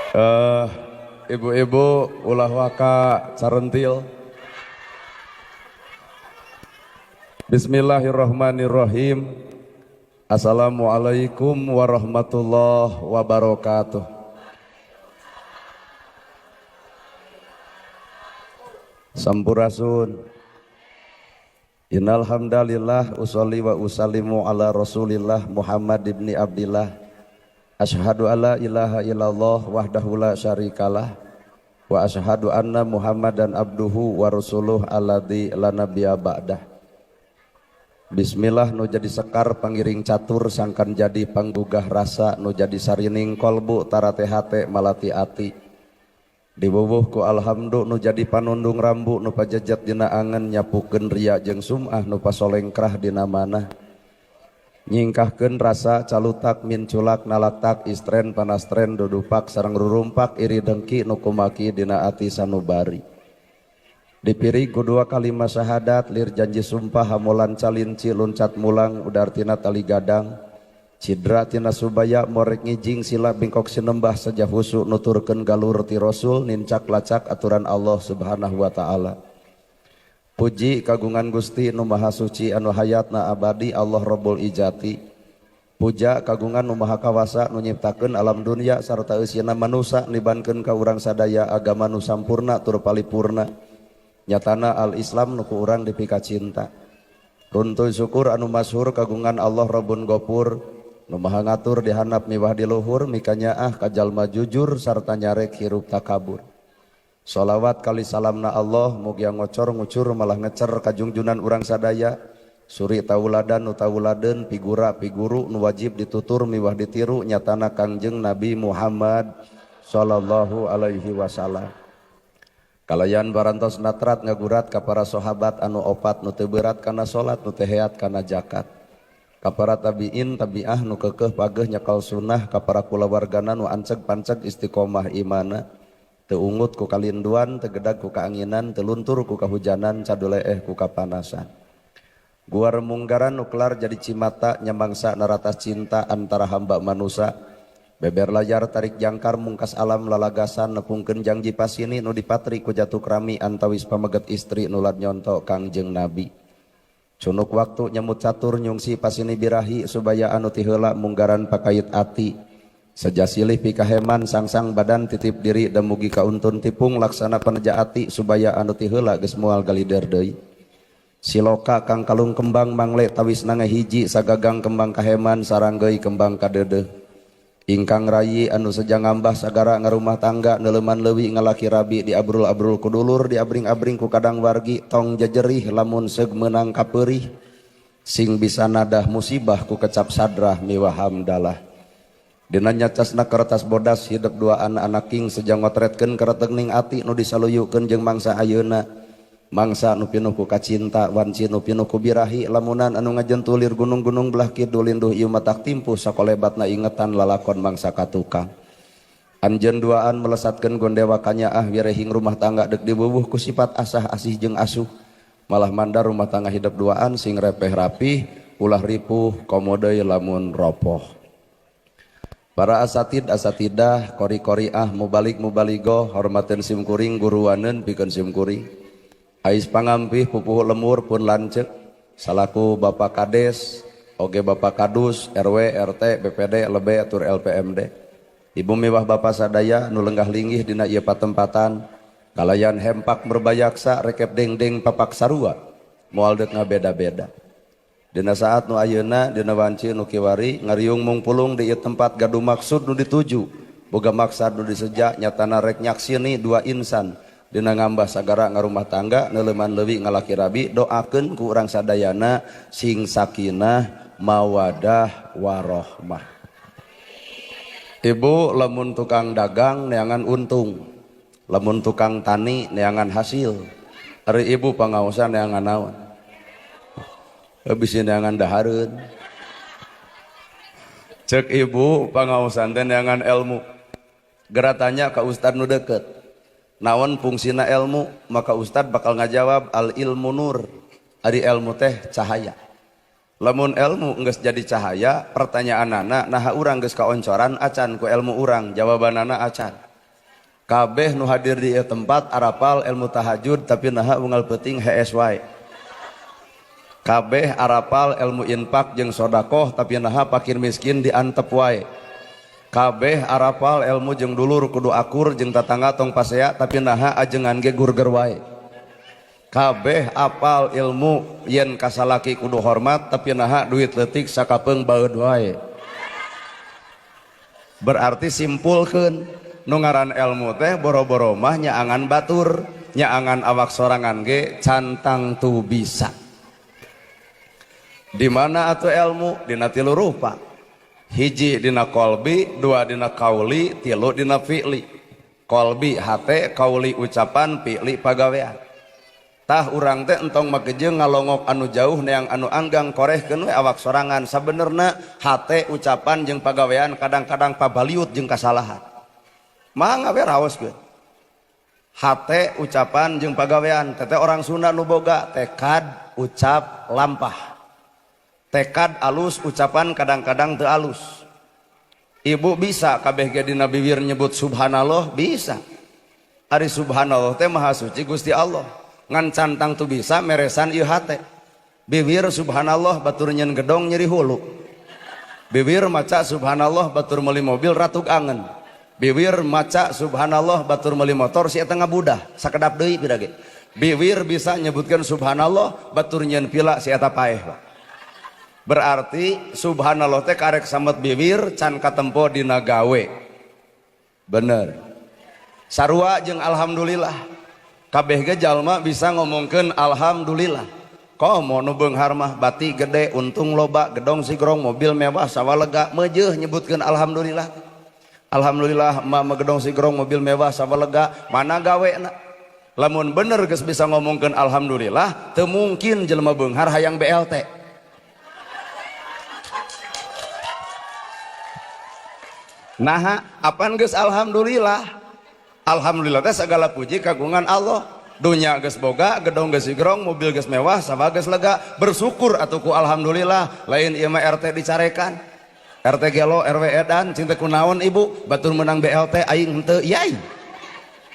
Eh, Ibu-ibu ulah waka carentil. Bismillahirrahmanirrahim. Assalamualaikum warahmatullahi wabarakatuh. Sampurasun. Innal hamdalillah usolli wa usallimu ala Rasulillah Muhammad ibni Abdillah. Asyhadu alla ilaha illallah wahdahu la syarikalah wa asyhadu anna Muhammadan abduhu wa rasuluh alladzi la nabiyya ba'dah. Bismillah nu jadi sekar pangiring catur sangkan jadi panggugah rasa nu jadi sarining kolbu tarate hate malati ati. Dibubuh ku alhamdu nu jadi panundung rambu nu pajejat dina angen nyapukeun ria jeung sum'ah nu pasolengkrah dina manah. Nyingkahkeun rasa calutak min culak nalatak istren panastren dudupak sareng rurumpak iri dengki nu kumaki dina ati sanubari. Dipiri kedua kalimat syahadat lir janji sumpah hamulan calinci luncat mulang udartina tali gadang cidra tina subaya morek ngijing sila bingkok sinembah saja husu nuturkeun galur ti rasul nincak lacak aturan Allah subhanahu wa ta'ala. Puji kagungan Gusti nu maha suci anu hayatna abadi Allah Rabbul Ijati. Puja kagungan nu maha kawasa nu nyiptakeun alam dunia sarta eusina manusa nibankeun ka urang sadaya agama nu sampurna tur palipurna. Nyatana al-Islam nu ku urang dipika cinta. Runtuh syukur anu masyhur kagungan Allah Rabbun Gopur nu maha ngatur di handap miwah di luhur mikanya ka jalma jujur sarta nyarek hirup takabur. Sholawat kali salamna Allah mugi ngocor ngucur malah ngecer kajungjunan urang sadaya suri tauladan nu tauladeun figura figuru nu wajib ditutur miwah ditiru nyatana Kangjeng Nabi Muhammad sallallahu alaihi wasallam. Kalayan barantos natrat ngagurat ka para sahabat anu opat nu teu berat kana salat nu teu heat kana zakat. Ka para tabiin tabiah nu keukeuh pageuh nyakal sunnah ka para kulawargana nu anceg panceg istiqomah imana. Teu ungut ku kalinduan teu gedag ku kaanginan teu luntur ku kahujanan caduleeh ku kapanasan. Guar munggaran nu kelar jadi cimata nyamangsa naratas cinta antara hamba manusia. Beber layar tarik jangkar mungkas alam lalagasan nepungkeun janji pasini nu dipatri ku jatuh krami antawis pameget istri nu lad nyonto Kangjeng Nabi. Cunuk waktu nyemut catur nyungsi pasini birahi subaya anu ti heula munggaran pakayut ati. Sajasilih pikaheman sangsang badan titip diri dan mugi kauntun tipung laksana paneja ati subaya anu ti heula geus moal galider deui. Siloka kang kalung kembang mangle tawis nanga hiji sagagang kembang kaheman sarang geui kembang kadeudeuh. Ingkang rayi anu saja ngambah sagara ngarumah tangga neuleman leuwih ngalaki rabi di abrul-abrul kudulur di abring-abring ku kadang wargi tong jajerih lamun seug meunang kapeurih sing bisa nadah musibah ku kecap sadrah miwah hamdalah. Dina nyacasna kertas bodas hidup dua anak-anak king sejang ngotretkeun kareteg ning ati nu disaluyukeun jeung mangsa ayeuna. Mangsa nu pinuh ku kacinta wanci nu pinuh ku birahi lamunan anu ngajentulir gunung-gunung belah kidul linduh ieu matak timpuh sakolebatna ingetan lalakon mangsa katukang. Anjeun duaan melesatkeun gondewa kanyaah wirehing rumah tangga deuk dibubuh ku sifat asah asih jeung asuh. Malah mandar rumah tangga hidup duaan sing repeh rapih ulah ripuh komodoi lamun ropoh. Para asatid asatidah kori-koriah mubalik mubaligo hormateun simkuring guruaneun pikeun simkuring. Ais pangampih pupuh lemur pun lanceuk salaku Bapak Kades oge Bapak Kadus RW RT BPD LB atur LPMD. Ibu mewah Bapak sadaya nu lenggah linggih dina ieu patempatan kalayan hempak merbayaksa rekep dengdeng papak sarua moal deuk ngabeda-beda. Dina saat nu ayeuna dina wanci nu kiwari ngariung mungpulung di ieu tempat gaduh maksud nu dituju boga maksad nu diseja nyatana rek nyaksini dua insan. Dina ngambah sagara ngarumah tangga neuleman leuwih ngalaki rabi doakeun ku urang sadayana sing sakinah mawadah warahmah. Ibu lamun tukang dagang neangan untung, lamun tukang tani neangan hasil. Ari ibu pangaosa neangan naon? Bisi neangan dahareun. Cek ibu pangaosan teh neangan ilmu. Geratanya ka ustad nu deukeut. Naon fungsina ilmu maka ustad bakal ngajawab al ilmu nur ari ilmu teh cahaya. Lamun ilmu geus jadi cahaya, pertanyaan anak nah urang geus kaoncoran acan ku ilmu urang, jawabanana acan. kabeh nu hadir di ieu tempat arapal ilmu tahajud tapi naha unggal peuting HSY. Kabeh arapal ilmu infak jeung sodakoh tapi naha fakir miskin diantep wae. Kabeh arapal ilmu jeung dulur kudu akur jeung tatangga tong pasea tapi naha ajengan ge gurger wae. Kabeh apal ilmu yen kasalaki kudu hormat tapi naha duit leutik sakapeung baeud wae. Berarti simpulkeun nu ngaran ilmu teh boro-boro mah nyaangan batur, nyaangan awak sorangan ge cantang tu bisa. Di mana atuh ilmu? Dina tilu rupa. Hiji dina kolbi, dua dina kauli, tilu dina fi'li. Kolbi hate, kauli ucapan, fi'li pagawean. Tah urang teh entong makejeung ngalongok anu jauh neang anu anggang korehkeun we awak sorangan. Sabenerna hate, ucapan jeung pagawean kadang-kadang pabaliut jeung kasalahan. Mangga we raos ge. Hate, ucapan jeung pagawean teh orang Sunda nu boga tekad, ucap, lampah. Tekad alus, ucapan kadang-kadang teu alus. Ibu bisa kabeh ge dina bibir nyebut subhanallah bisa. Ari subhanallah teh maha suci Gusti Allah. Ngan cantang tu bisa meresan ieu hate. Bibir subhanallah batur nyeun gedong nyeri hulu. Bibir maca subhanallah batur meuli mobil ratug angen. Bibir maca subhanallah batur meuli motor si eta ngabudah sakedap deui pira ge. Bibir bisa nyebutkeun subhanallah batur nyeun pila si eta paeh. Berarti subhanallah teh karek samet bibir can katempo dina gawe. Bener. Sarua jeung alhamdulillah. Kabeh ge jalma bisa ngomongkeun alhamdulillah. Komo nu beunghar mah bati gede, untung loba, gedong sigrong, mobil mewah, sawalega meujeuh nyebutkeun alhamdulillah. Alhamdulillah mah gedong sigrong, mobil mewah, sawalega, mana gawena? Lamun bener geus bisa ngomongkeun alhamdulillah, teu mungkin jelema beunghar hayang BLT. Nah, apaan geus alhamdulillah? Alhamdulillah teh segala puji kagungan Allah. Dunya geus boga, gedong geus sigrong, mobil geus mewah, sawa geus lega. Bersyukur atuh ku alhamdulillah. Lain ieu mah RT dicarekan. RT gelo RW edan cinta kunaon ibu? Batur menang BLT aing henteu yai.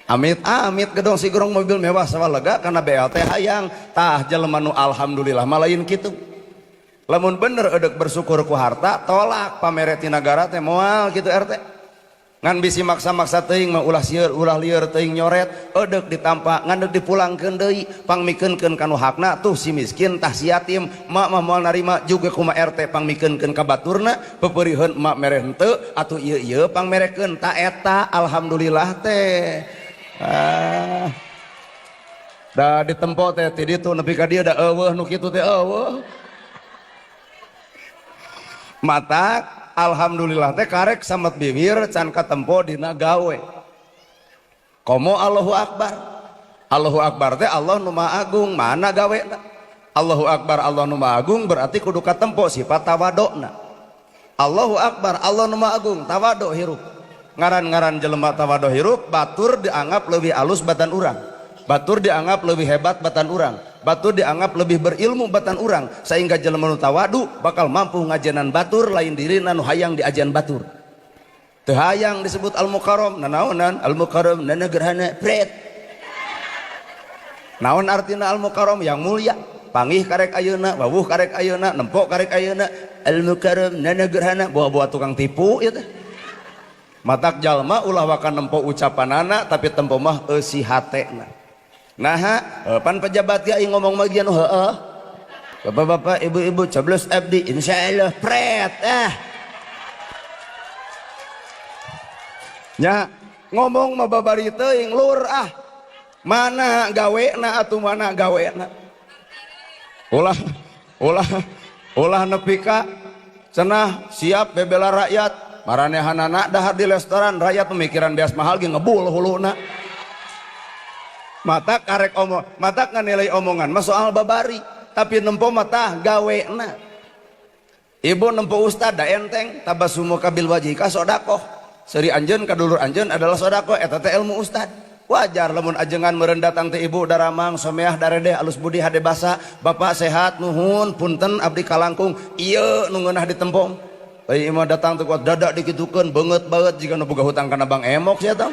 Amit amit gedong sigrong mobil mewah sawa lega karena BLT hayang. Tah jelema nu alhamdulillah mah lain kitu. Lamun bener edek bersyukur ku harta tolak pamere ti nagara teh moal gitu RT ngan bisi maksa-maksa teuing mah ulah sieur ulah lieur teuing nyoret edek ditampa ngan deuk dipulangkeun deui pangmikeunkeun kanu hakna tuh si miskin tah si yatim mak mah moal narima juga kumaha RT pangmikeunkeun ka baturna pepeurieun mak mere henteu atuh ieu pangmerekeun ta eta alhamdulillah teh da ditempo teh ti ditu nepi ka dieu da eueuh nu kitu teh eueuh. Mata alhamdulillah teh karek samet bibir can katempo dina gawe. Komo Allahu Akbar. Allahu Akbar teh Allah nu Maha Agung, mana gawena? Allahu Akbar Allah nu Maha Agung berarti kudu katempo sifat tawadona. Allahu Akbar Allah nu Maha Agung, tawado hirup. Ngaran-ngaran jelema tawado hirup, batur dianggap lebih alus batan urang. Batur dianggap lebih hebat batan urang. Batur dianggap lebih berilmu batan urang sehingga jelema nu tawadu bakal mampu ngajenan batur lain diri nu hayang diajian batur. Teu hayang disebut al-mukarram, nanaonan al-mukarram nana gerhana pret. Naon artina al-mukarram? Yang mulia, panggih karek ayeuna, wawuh karek ayeuna, nempok karek ayeuna. Al-mukarram nana gerhana buah-buah tukang tipu ieu teh. Matak jalma ulah wakan nempo ucapanana tapi tempo mah eusi hatena. Nah, pan pejabat ya ngomong magian heueuh. Bapak-bapak, ibu-ibu, coblos abdi insyaallah pret nya ngomong mah babari teuing lur mana gawena atuh mana gawena. Ulah nepi ka cenah siap bebela rakyat maranehanana dahar di restoran rakyat pemikiran beas mahal ge ngebul huluna. Mata karek mata nganilai omongan mah soal babari tapi nempo mata gawena. Ibu nempo ustad da enteng tabasumu kabil wajhika sodakoh seri anjeun kadulur anjeun adalah sodakoh eta teh ilmu ustad. Wajar lamun ajengan meureun datang teh ibu daramang someah darede alus budi hade basa bapak sehat nuhun punten abdi kalangkung ieu nu ngeunah ditempong. Ai imah datang teh kuat dadak dikitukeun beungeut baeut jiga nu boga hutang kana Bang Emok sia tah.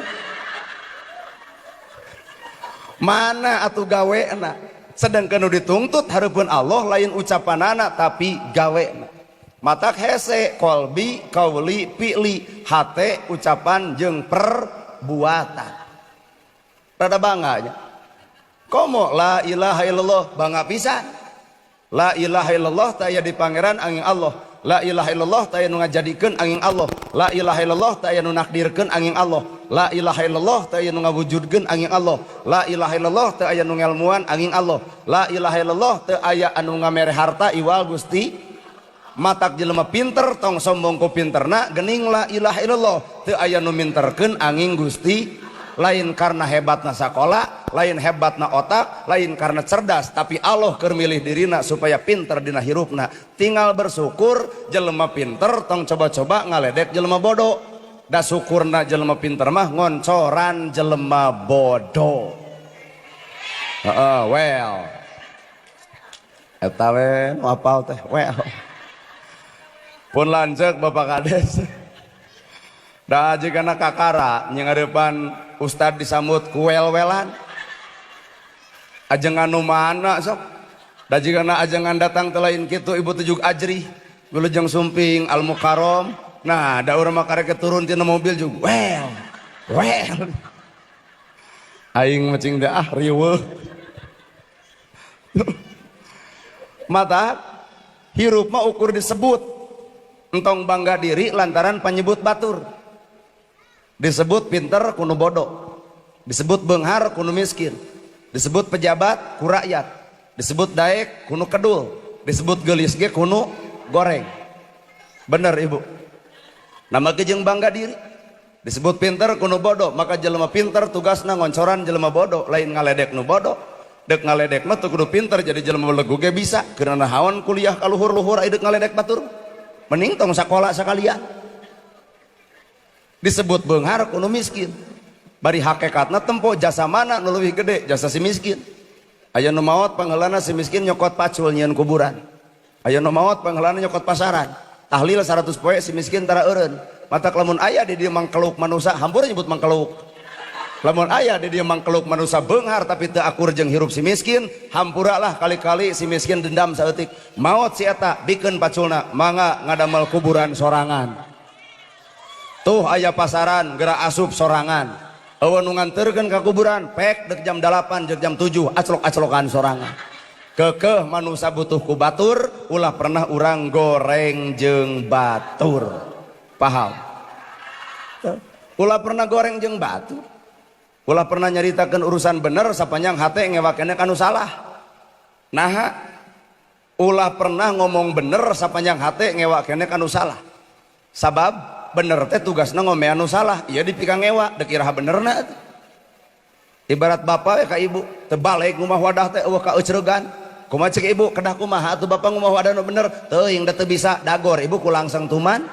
mana atuh gawena sedangkan dituntut hareupeun Allah lain ucapanana tapi gawena matak hese kolbi kauli fi'li hate ucapan jeung perbuatan rada bangganya komo la ilaha illallah bangga pisan la ilaha illallah taya di pangeran angin Allah la ilaha illallah taya nu ngajadikeun angin Allah la ilaha illallah taya nu nakdirkeun angin Allah la ilaha illallah taya nu ngawujudkeun angin Allah la ilaha illallah teu aya nu ngelmuan angin Allah la ilaha illallah teu aya anu ngamere harta iwal Gusti matak jelema pinter tong sombong ku pinterna geuning la ilaha illallah teu aya nu minterkeun angin Gusti lain karena hebatna sakola lain hebatna otak lain karena cerdas tapi Allah keur milih dirina supaya pinter dina hirupna tinggal bersyukur jelema pinter tong coba-coba ngaledek jelema bodoh da syukurna jelema pinter mah ngoncoran jelema bodoh well eta we nu apal teh well pun lanceuk Bapak Kades da jigana kakara nyengarepan Ustad disambut kuel-welan ajengan nu mana sok da jigana ajengan datang teu lain kitu ibu tujuk ajri wilujeng sumping al mukarrom nah da urang mah karek turun tina mobil juga well aing macing teh riweuh mata hirup mah ukur disebut entong bangga diri lantaran panyebut batur disebut pinter kuno bodoh disebut beunghar kuno miskin disebut pejabat ku rakyat disebut daek kuno kedul disebut geulis ge kuno goreng bener ibu nama jeung bangga diri disebut pinter kuno bodoh maka jelema pinter tugasna ngoncoran jelema bodoh lain ngaledek nu bodoh dek ngaledek mah teu kudu pinter jadi jelema legu ge bisa keurana haon kuliah ka luhur-luhur aya deuk ngaledek batur mending tong sakola sakalian disebut beunghar kuno miskin bari hakikatna tempo jasa mana nu leuwih gede jasa si miskin aya nu maot pangheulana si miskin nyokot pacul nyieun kuburan aya nu maot pangheulana nyokot pasaran tahlil 100 poe si miskin tara eureun matak lamun aya di dieu mangkeluk manusa hampura nyebut mangkeluk lamun aya di dieu mangkeluk manusa beunghar tapi teu akur jeung hirup si miskin hampura lah kali-kali si miskin dendam saeutik maot si eta bikeun paculna mangga ngadamel kuburan sorangan tuh aya pasaran geura asup sorangan eueuh nu nganterkeun ka kuburan pek dek jam 8 jeung jam 7 aclok-aclokan sorangan keukeuh manusia butuh ku batur ulah pernah urang goreng jeung batur paham ulah pernah goreng jeung batur ulah pernah nyaritakeun urusan bener sapanjang hate ngewakeunna kanu salah naha ulah pernah ngomong bener sapanjang hate ngewakeunna kanu salah sabab bener teh tugasna ngomean nu salah ieu dipikang ngewa dek iraha benerna ibarat bapak we ka ibu teu balik ngumah wadah teh eueuh ka eucreugan kumaha ceuk ibu kedah kumaha atuh bapak ngumah wadah nu bener teuing da teu bisa dagor ibu ku langsung tuman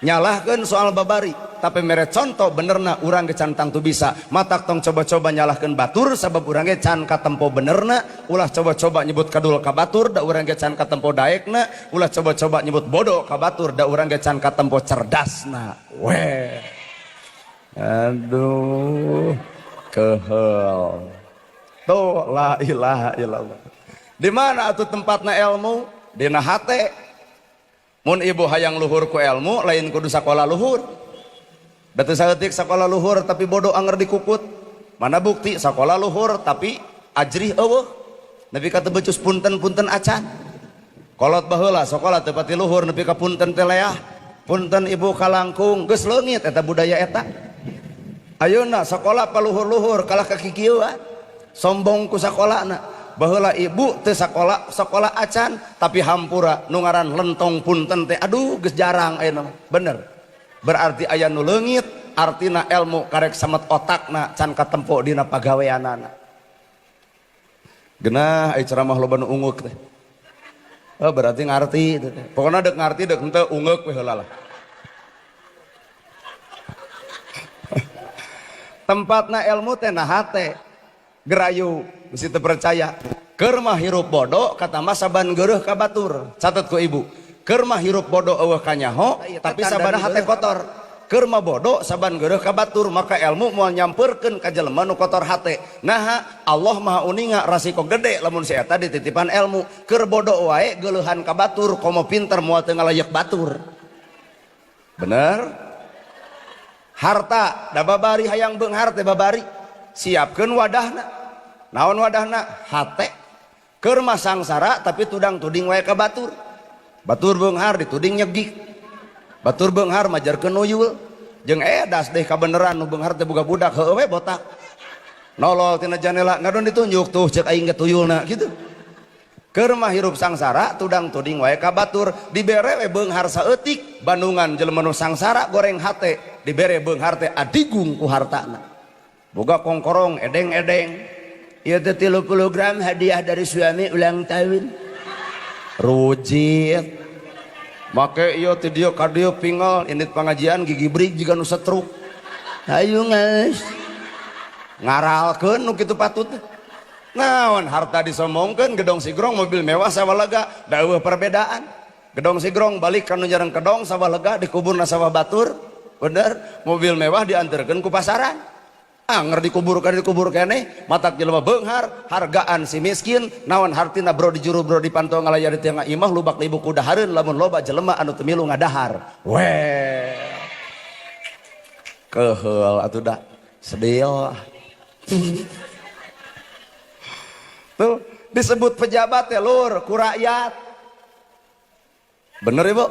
nyalahkeun soal babari tapi mere contoh benerna urang ge can tangtu bisa matak tong coba-coba nyalahkeun batur sabab urang ge can katempo benerna ulah coba-coba nyebut kadul ka batur da urang ge can katempo daekna ulah coba-coba nyebut bodoh ka batur da urang ge can katempo cerdasna weh aduh keheul tuh la ilaha illallah di mana atuh tempatna ilmu dina hate mun ibu hayang luhur ku ilmu lain kudu sakola luhur da teu saeutik sakola luhur tapi bodoh anger dikukut mana bukti sakola luhur tapi ajrih eueuh nepi ka teu becus punten-punten acan kolot baheula sakola teu pati luhur nepi ka punten teh leah punten ibu kalangkung geus leungit eta budaya eta ayeuna sakola paluhur-luhur kalah kakikieuan sombong ku sakolana baheula ibu teu sakola acan tapi hampura nu ngaran lentong punten teh aduh geus jarang ayeuna bener berarti aya nu leungit artina ilmu karek samet otakna can katempo dina pagaweanana geunah aya ceramah loba nu ungeuk teh oh berarti ngarti teh pokona deuk ngarti deuk henteu ungeuk we heula lah tempatna ilmu teh nah hate gerayu mesti terpercaya keur mah hirup bodoh kata mah saban geureuh ka batur catet ku ibu keur mah hirup bodoh eueuh ka nyaho tapi sabana hate kotor Kerma bodoh saban geureuh ka batur maka ilmu moal nyamperkeun ka jelema nu kotor hate. Nah Allah maha uninga rasiko gede lamun si eta dititipan ilmu. Keur bodoh wae geuleuhan ka batur komo pinter moal teu ngalayeuk batur. Bener? Harta da babari hayang beunghar teh babari. Siapkeun wadahna. Naon wadahna? Hate. Keur mah sangsara tapi tudang tuding wae ka batur. Batur beunghar dituding nyegik. Batur beunghar majarkeun uyul jeung edas deh kabeneran nu beunghar teh boga budak heueuh we botak nolol tina janela ngadon ditunjuk tuh ceuk aing ge tuyulna kitu. Keur mah hirup sangsara tudang tuding wae ka batur dibere we beunghar saeutik bandungan jelema nu sangsara goreng hate dibere beunghar teh adigung ku hartana boga kongkorong edeng-edeng ieu teh 30 gram hadiah dari suami ulang tahun rujit make iyo ti dieu ka dieu pingel indit pangajian gigi brig jiga nu setruk hayu geus ngaralkeun nu kitu patut naon harta disombongkeun gedong sigrong mobil mewah sawalega da eueuh perbedaan gedong sigrong balik ka nu jarang kedong sawalega dikuburna sawah batur bener mobil mewah dianterkeun ku pasaran anger dikubur keneh matak jelema beunghar hargaan si miskin naon hartina bro dijuru bro dipantau ngalayar di tengah imah lubak libu kudahareun lamun loba jelema anu teu milu ngadahar weh keheul atuh da sedih tuh disebut pejabat ya lur ku rakyat bener ibu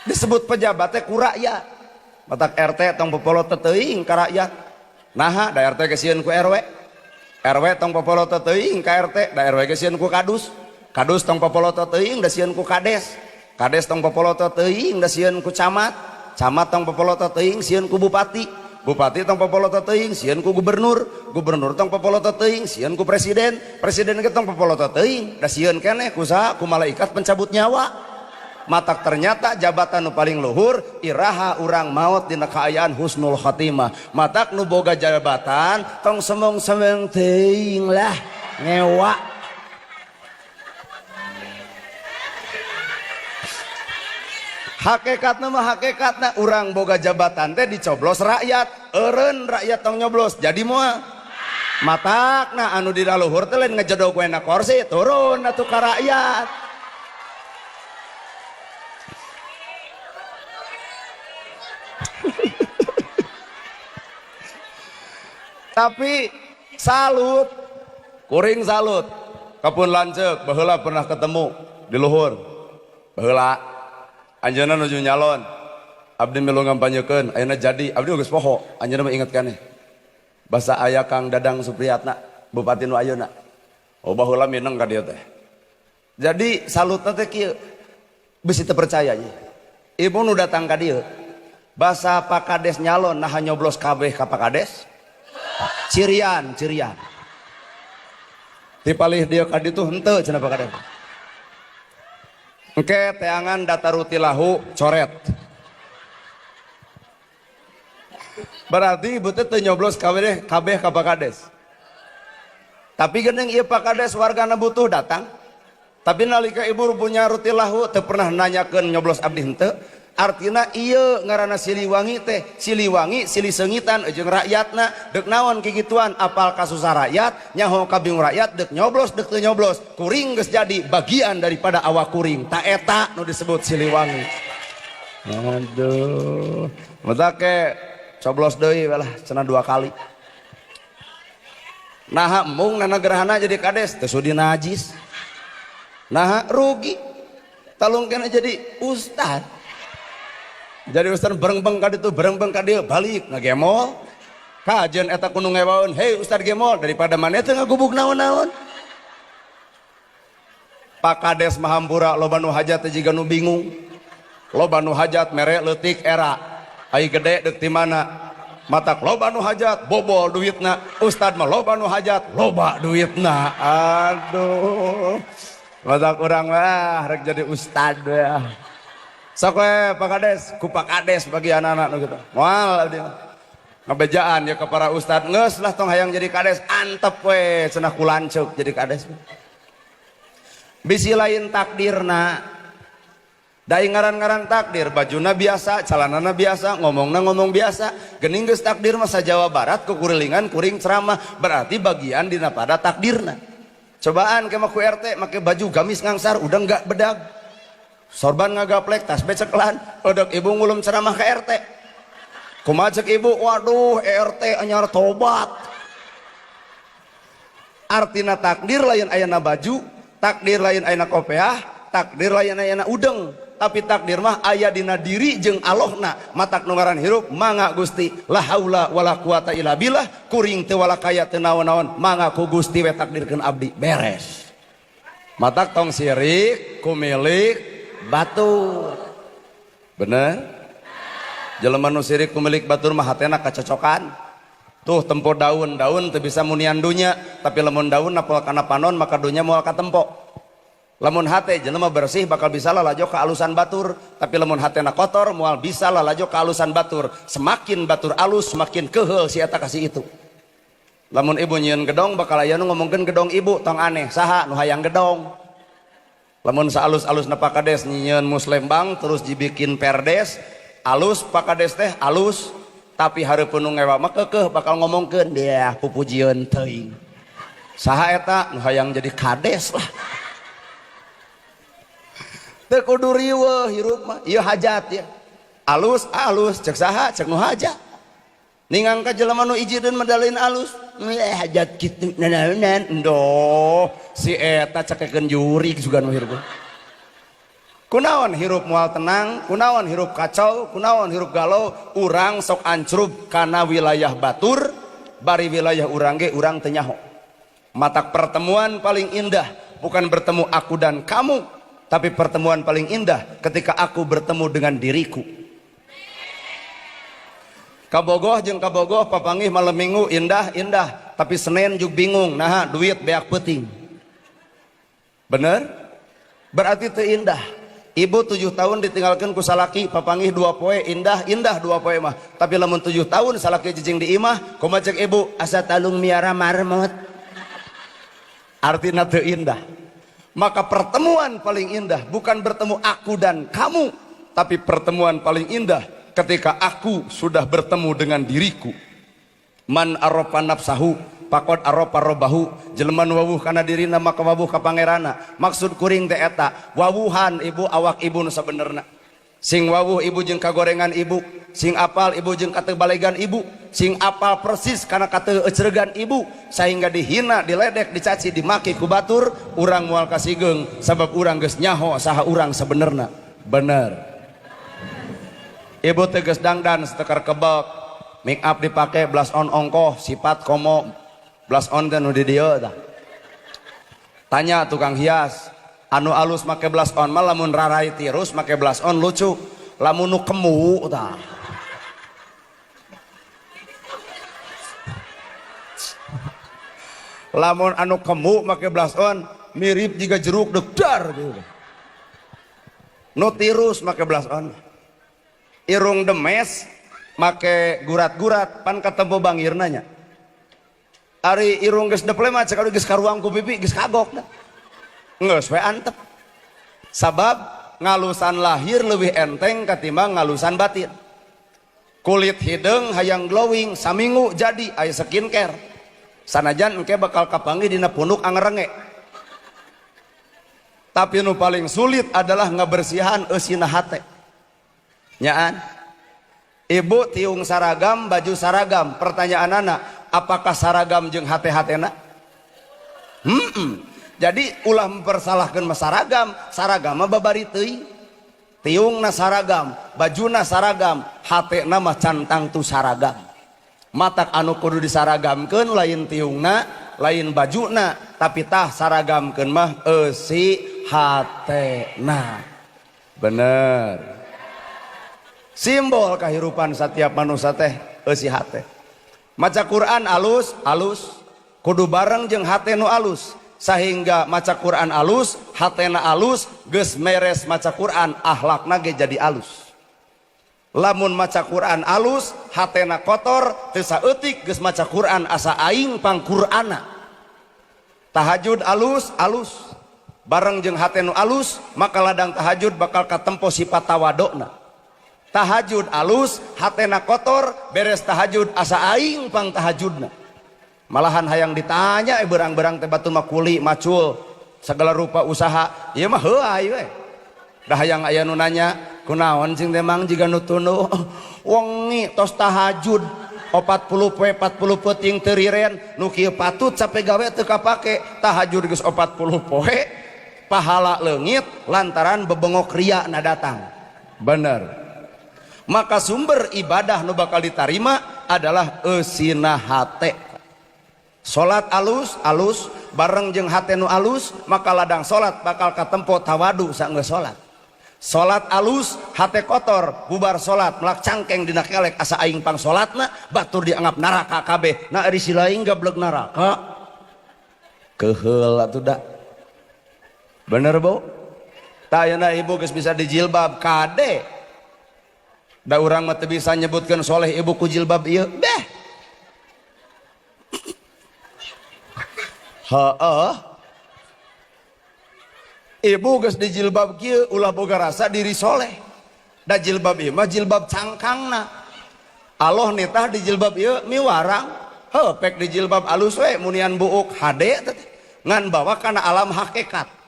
disebut pejabat teh ku rakyat matak RT tong popolot teuing ka rakyat. Nah, da RT gesieun ku RW. RW tong popoloto teuing ka RT, da RW gesieun ku kadus. Kadus tong popoloto teuing da sieun ku kades. Kades tong popoloto teuing da sieun ku camat. Camat tong popoloto teuing sieun ku bupati. Bupati tong popoloto teuing sieun ku gubernur. Gubernur tong popoloto teuing sieun ku presiden. Presiden ge tong popoloto teuing da sieun keneh ku saha ku malaikat pencabut nyawa. Matak ternyata jabatan nu paling luhur iraha urang maut dina kaayaan husnul khotimah. Matak nu boga jabatan tong semeng-semeng teuing lah ngewa. Hakikatna mah hakikatna urang boga jabatan teh dicoblos rakyat. Eureun rakyat tong nyoblos jadi moal. Matakna anu dina luhur teh lain ngejodog we na kursi turun atuh ka rakyat. Tapi salut kuring salut kapun lanceuk baheula pernah ketemu di luhur baheula anjeunna nuju nyalon abdi milu ngampanyekeun ayeuna jadi abdi geus poho anjeunna mah inget keneh basa aya Kang Dadang Supriyatna bupati nu ayeuna oh baheula mineng ka dieu teh jadi salutna teh kieu bisi teu percaya nya ibu nu datang ka dieu basa Pak Kades nyalon nah nyoblos kabeh ka Pak Kades cirian dipalih dia ka ditu henteu cenah Pak Kades engke teangan data rutilahu coret berarti ibu teh teu nyoblos kabeh ka Pak Kades tapi geuning ieu Pak Kades wargana butuh datang tapi nalika ibu punya rutilahu teu pernah nanyakeun nyoblos abdi henteu artina iya ngaranna Siliwangi teh Siliwangi silih sengitan jeung rakyatna dek naon kigituan apal kasusah rakyat nyaho kabingung rakyat dek nyoblos dek teu nyoblos kuring geus jadi bagian daripada awak kuring ta eta nu disebut Siliwangi aduh mata ke coblos deui lah cenah 2 kali nah mung nana gerahana jadi kades teu sudi najis nah rugi talungkeun jadi ustad jadi ustad bereng-beng ka ditu bereng-beng ka dieu balik ngagemol kajen eta kudu ngewaeun hei ustad gemol daripada maneh teu ngagubuk naon-naon Pak Kades mah hampura loba nu hajat teh jiga nu bingung loba nu hajat mere leutik era ai gede deuk ti mana matak loba nu hajat bobol duitna ustad mah loba nu hajat loba duitna aduh matak urang mah rek jadi ustad ya sok we Pak Kades ku Pak Kades bagi anak-anak nu kitu moal abdi ngabejaan ya ke para ustad geus lah tong hayang jadi kades antep we cenah kulanceuk jadi kades bisi lain takdirna Dai ngaran-ngaran takdir, bajuna biasa, calanana biasa, ngomong biasa. Geuning geus takdir masa Jawa Barat kekurilingan kuring ceramah, berarti bagian dina pada takdirna. Cobaan ke ku RT make baju gamis ngangsar udah enggak bedag. Sorban ngagaplek tas beceklan, odok ibu ngulum ceramah ke RT. Kumaha ceuk ibu? Waduh, RT anyar tobat. Artina takdir lain ayana baju, takdir lain ayana kopiah, takdir lain ayana udeng. Tapi takdir mah aya dina diri jeung Allahna. Matak nu ngaran hirup mangga Gusti, la haula wala quwata illa billah, kuring teu wala kaya teu naon-naon, mangga ku Gusti we takdirkeun abdi beres. Matak tong sirik ku milik batur. Bener? Jelema nu sirik ku milik batur mah hatena kacocokan. Tuh tempo daun teu bisa munian dunya, tapi lamun daun napol kana panon maka dunya moal katempo. Lamun hate jelema bersih bakal bisa lalajo ke alusan batur, tapi lamun hatena kotor moal bisa lalajo ke alusan batur. Semakin batur alus semakin keheul si eta kasih itu. Lamun ibu nyieun gedong bakal aya nu ngomongkeun gedong ibu tong aneh, saha nu hayang gedong. Lamun saalus-alus na pakades nyieun muslembang terus dibikin perdes, alus pakades teh alus, tapi hareupeun nu ngewa mah keukeuh bakal ngomongkeun dia pupujieun teuing. Saha eta nu hayang jadi kades lah. Teu kudu riweuh hirup mah, ieu hajat ya. Alus cek saha cek nu hajat. Ningang ka jelema nu ijieun medalin alus, hajat kitu nanaonan. Endoh, si eta cekekeun jurig juga nu hirup. Kunaon hirup moal tenang, kunaon hirup kacau, kunaon hirup galau, urang sok ancrub kana wilayah batur, bari wilayah urang ge urang teu nyaho. Matak pertemuan paling indah bukan bertemu aku dan kamu, tapi pertemuan paling indah ketika aku bertemu dengan diriku. Kabogoh jeung kabogoh papanggih malam minggu indah, tapi Senin juk bingung, nah duit beak peuting. Bener? Berarti teu indah. Ibu 7 tahun ditinggalkan ku salaki, papanggih 2 poe, indah 2 poe mah. Tapi lamun 7 tahun salaki jijing di imah, kumaha ceuk ibu? Asa talung miara marmot. Artina teu indah. Maka pertemuan paling indah bukan bertemu aku dan kamu, tapi pertemuan paling indah ketika aku sudah bertemu dengan diriku. Man aropa nafsahu pakod aropa robahu, jelema nu wawuh kana dirina maka wawuh ka pangerana. Maksud kuring teh eta wawuhan ibu awak ibu nu sabenerna. Sing wawuh ibu jeung kagorengan ibu, sing apal ibu jeung katebalegan ibu, sing apal persis kana kateueucregan ibu, sehingga dihina, diledek, dicaci, dimaki ku batur, urang moal kasigeung sabab urang geus nyaho saha urang sabenerna. Bener. Ibu teh geus dangdan setekar kebek, make up dipake blush on ongkoh, sifat komo blush on teh nu di dieu tah. Tanya tukang hias, anu alus make blush on mah lamun rarai tirus make blush on lucu, lamun nu kemu tah. Lamun anu kemu make blush on mirip jiga jeruk degdar gitu. Nu tirus make blush on. Irung demes make gurat-gurat pan ketemu bangirna nya. Ari irung geus deple mah cek geus karuang ku pipi geus kagok da. Geus we antep. Sabab ngalusan lahir leuwih enteng katimbang ngalusan batin. Kulit hideung hayang glowing saminggu jadi aya skincare. Sanajan engke bakal kapanggih dina punduk angerenge. Tapi nu paling sulit adalah ngabersihan eusina hate. Nyaan. Ibu tiung saragam, baju saragam. Pertanyaanana, apakah saragam jeung hate-hatena? Jadi ulah mempersalahkan saragam, saragam mah babari teuing. Tiungna saragam, bajuna saragam, hatena mah cantang tu saragam. Matak anu kudu disaragamkeun lain tiungna, lain bajuna, tapi tah saragamkeun mah eusi hatena. Bener. Simbol kehidupan setiap manusia teh eusi hate. Maca Quran alus, kudu bareng jeung hate nu alus. Sehingga maca Quran alus, hatena alus, geus meres maca Quran, akhlakna ge jadi alus. Lamun maca Quran alus, hatena kotor, teu saeutik geus maca Quran asa aing pangqur'ana. Tahajud alus, bareng jeung hate nu alus maka ladang tahajud bakal katempo sifat tawadona. Tahajud alus hatena kotor beres tahajud asa aing pang tahajudna. Malahan hayang ditanya berang-berang teh batu makuli macul segala rupa usaha ieu mah heuai we. Da hayang aya nu nanya kunaon sing teh mang jiga nu tunu wengi tos tahajud 40 poe 40 peuting teu riren nu kieu patut sape gawe teu kapake tahajud geus 40 poe pahala leungit lantaran bebengok ria na datang. Bener. Maka sumber ibadah nu bakal ditarima adalah eusina hate. Salat alus bareng jeung hate nu alus maka ladang salat bakal katempo tawadu saenggeus salat. Salat alus hate kotor bubar salat melak cangkeng dina kelek asa aing pang salatna batur dianggap neraka kabeh. Na ari si lain gablek neraka keheul atuh da. Bener Bu? Tayana ibu geus bisa dijilbab kade. Da urang mah teu bisa nyebutkeun soleh ibu ku jilbab ieu. Beh. Heeh. Ibu geus dijilbab kieu ulah boga rasa diri soleh. Da jilbab ieu mah jilbab cangkangna. Allah nitah dijilbab ieu miwarang. Heuh pek dijilbab alus we munian buuk hade teh. Ngan bawa kana alam hakikat.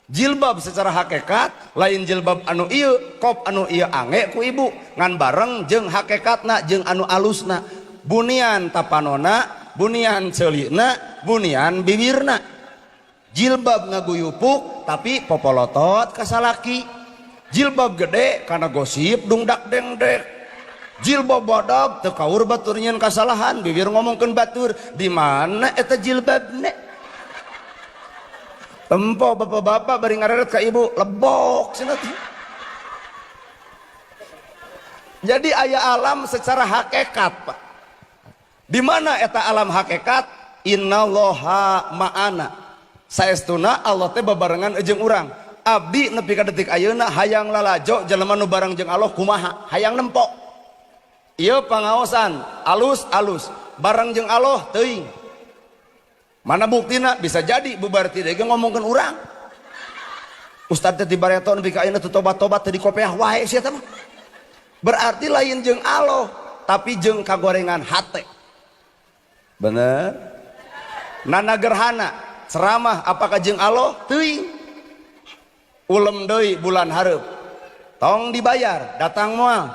Jilbab secara hakikat lain jilbab anu ieu kop anu ieu ange ku ibu ngan bareng jeung hakikatna jeung anu alusna. Bunian tapanona, bunian ceulina, bunian bibirna. Jilbab ngaguyupuk tapi popolotot kasalaki. Jilbab gede karena gosip dungdak dengdek. Jilbab bodag teu kaur batur nyeun kasalahan bibir ngomongkeun batur di mana eta jilbabna. Tempo bapak-bapak bari ngareret ka ibu lebok cenah. Jadi aya alam secara hakikat Pak. Di mana eta alam hakikat? Innallaha ma'ana. Saestuna Allah teh babarengan jeung urang. Abdi nepi ka detik ayeuna hayang lalajo jelema nu bareng jeung Allah kumaha? Hayang nempo. Ieu pangaosan alus-alus bareng jeung Allah teuing. Mana buktina bisa jadi bubar ti deui ngomongkeun urang. Ustad teh dibareto nepi ka ayeuna teu tobat-tobat teu dikopeah wae sia teh mah. Berarti lain jeung Allah tapi jeung kagorengan hate. Bener? Nana gerhana ceramah apakah jeung Allah teuing ulem deui bulan hareup tong dibayar datang moal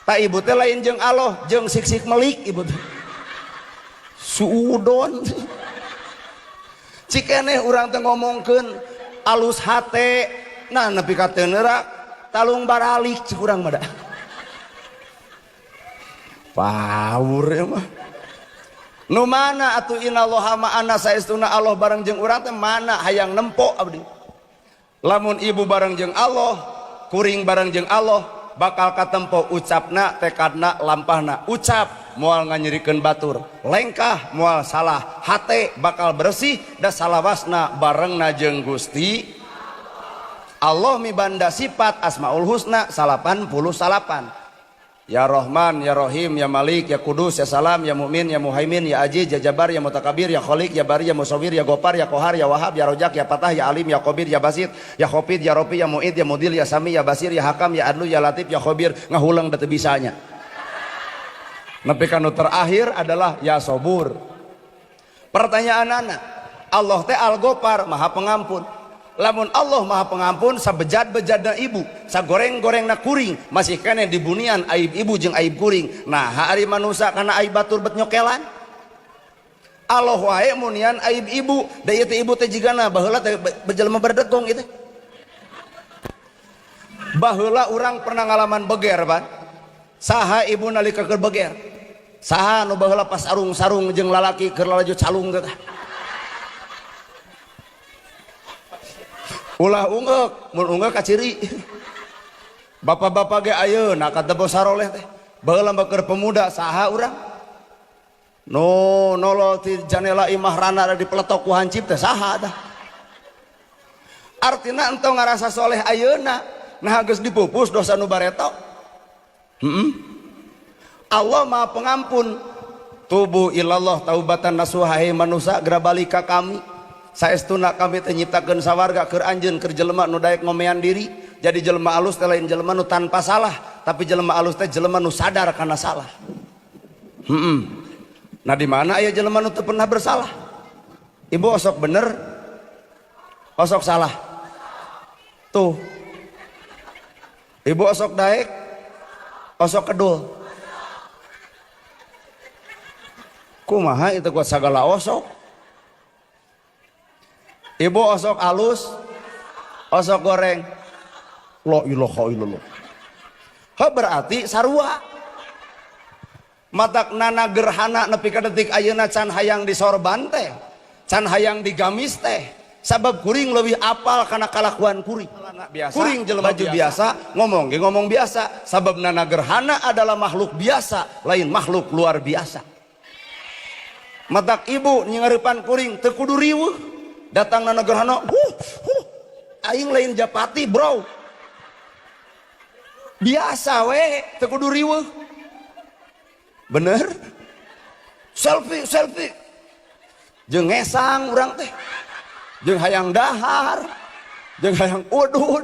tak ibu teh lain jeung Allah jeung sik-sik melik ibu teh suudon cikeneh urang teh ngomongkeun alus hate nah nepi ka teu neurak talung baralik cik urang mah da pawur ya mah. Nu mana atuh innallaha ma'ana saestuna Allah bareng jeung urang teh mana hayang nempo abdi. Lamun ibu bareng jeung Allah, kuring bareng jeung Allah bakal katempo ucapna, tekadna, lampahna. Ucap moal nganyerikeun batur, lengkah moal salah, hate bakal bersih da salawasna barengna jeung Gusti Allah mibanda sifat Asmaul Husna 88. Ya Rahman, Ya Rahim, Ya Malik, Ya Kudus, Ya Salam, Ya Mu'min, Ya Muhaimin, Ya Aziz, Ya Jabbar, Ya Mutakabir, Ya Khaliq, Ya Bari, Ya Musawwir, Ya Ghaffar, Ya Qahar, Ya Wahhab, Ya Rojak, Ya Fatah, Ya Alim, Ya Khabir, Ya Basit, Ya Khafid, Ya Rafi, Ya Mu'id, Ya Mudil, Ya Sami, Ya Basir, Ya Hakam, Ya Adlu, Ya Latif, Ya Khabir, ngahulang da teu bisanya. Nepi kanu terakhir adalah Ya Sabur. Pertanyaanana, Allah teh Al-Ghaffar, Maha Pengampun. Lamun Allah Maha Pengampun sabejad-bejadna ibu sagoreng-gorengna kuring masih kene di bunian aib ibu jeung aib kuring. Nah hari manusia karena aib batur bet nyokelan Allah wae munian aib ibu da ieu teh ibu teh jigana baheula teh bejelema berdegong ieu teh baheula urang pernah ngalaman beger Pan saha ibu nalika keur beger saha nu baheula pas sarung-sarung jeung lalaki keur lalaju calung teh ulah ungeuk mun ungeuk ka ciri bapak-bapak ge ayeuna kata bos saroleh teh baheula keur pemuda saha urang no nolol ti janela imah rana di peletok ku hancip teh saha tah artina entong ngarasa soleh ayeuna nah geus dipupus dosa nu bareto Allah Maha Pengampun tubu ilallah taubatan nasuha he manusia geura balik ka kami saestuna kami teh nyiptakeun sawarga keur anjeun keur jelema nu daek ngomean diri. Jadi jelema alus teh lain jelema nu tanpa salah, tapi jelema alus teh jelema nu sadar karena salah. Nah di mana aya jelema nu teu pernah bersalah? Ibu osok bener, osok salah. Tuh. Ibu osok daek, osok kedul. Kumaha itu kuat sagala osok. Ibu osok alus, osok goreng. La ilaha illallah. Berarti sarua. Matak nana gerhana nepi ka detik ayeuna can hayang disorban teh, can hayang digamis teh. Sabab kuring leuwih apal kana kalakuan kuring. Kuring jelema baju biasa, ngomong ge ngomong biasa. Sabab nana gerhana adalah makhluk biasa, lain makhluk luar biasa. Matak ibu nyingaripan kuring teu kudu riweuh. Datang nana gerhana, aing lain japati, bro. Biasa we, teu kudu riweuh. Bener? Selfie. Jeung ngesang urang teh. Jeung hayang dahar. Jeung hayang udud.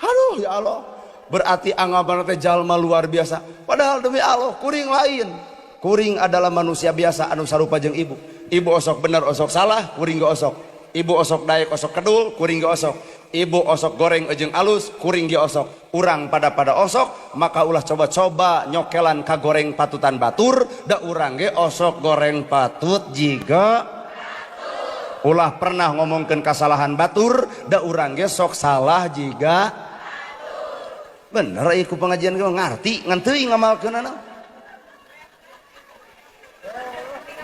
Aduh ya Allah. Berarti anggapan teh jalma luar biasa. Padahal demi Allah kuring lain. Kuring adalah manusia biasa anu sarupa jeung ibu. Ibu osok bener osok salah, kuring ge osok. Ibu osok daek osok kedul, kuring ge osok. Ibu osok goreng ejeng alus, kuring ge osok. Urang pada osok, maka ulah coba-coba nyokelan ka goreng patutan batur, da urang ge osok goreng patut jiga ulah pernah ngomongkeun kasalahan batur, da urang ge sok salah jiga bener ieu ku pengajian ge ngarti ngan teuing ngamalkeunana.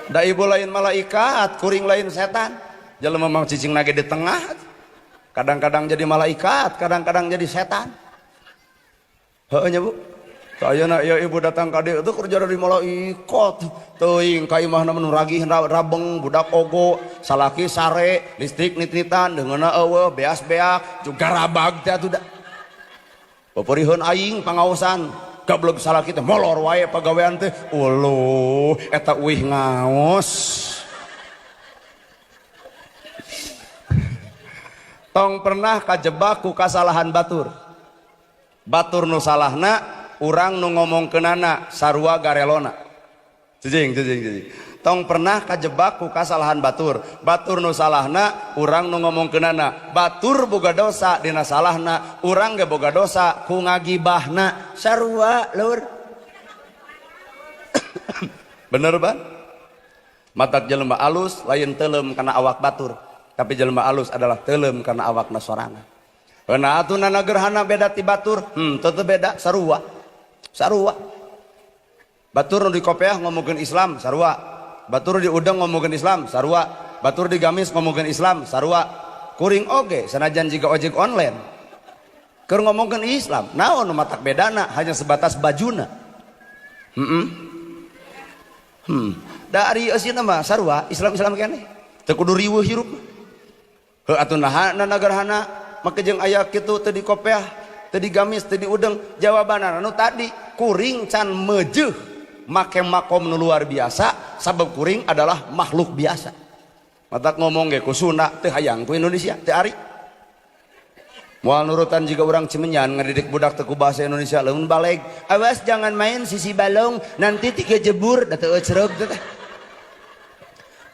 Da ibu lain malaikat, kuring lain setan. Jelema mah cicing nage di tengah. Kadang-kadang jadi malaikat, kadang-kadang jadi setan. Heuh nya Bu. Ayeuna ya ibu datang ka dieu teh kerja dari malaikat. Teuing ka imahna nu ragih rabeng budak ogo, salaki sare, listrik nit-nitan, deungeuna eueuh beas-beak, juga rabag teh atuh da. Papeureun aing pangaosan, gablog salaki teh molor wae pagawean teh. Uluh, eta uih ngaos. Tong pernah kajebak ku kasalahan batur. Batur nu salahna, urang nu ngomongkeunana sarua garelona. Cicing. Tong pernah kajebak ku kasalahan batur. Batur nu salahna, urang nu ngomongkeunana. Batur boga dosa dina salahna, urang ge boga dosa ku ngagibahna. Sarua lur. Bener Ban? Matak jelema alus lain teuleum kana awak batur. Tapi jelema alus adalah teuleum karena awakna sorangan. Nah atuna gerhana beda ti batur, tetep beda sarua. Batur nu di kopiah ngomongkeun Islam sarua. Batur di udang ngomongkeun Islam sarua. Batur di gamis ngomongkeun Islam sarua. Kuring oge sanajan jiga ojek online. Keur ngomongkeun Islam, naon nu matak bedana hanya sebatas bajuna. Dari eusina mah sarua Islam keneh. Teu kudu riweuh hirup. Heuh atuh naha gerhana make jeung aya kitu teu di kopiah, teu di gamis, teu di udeng. Jawabanna nu tadi kuring can meujeuh make makom nu luar biasa sabab kuring adalah makhluk biasa. Matak ngomong ge ku Sunda teu hayang ku Indonesia teu ari. Moal nurutan jiga urang Cimenyan ngadidik budak teu ku bahasa Indonesia lamun baleg. Awas jangan main sisi balong nanti tiga jebur da teu ecreg teh.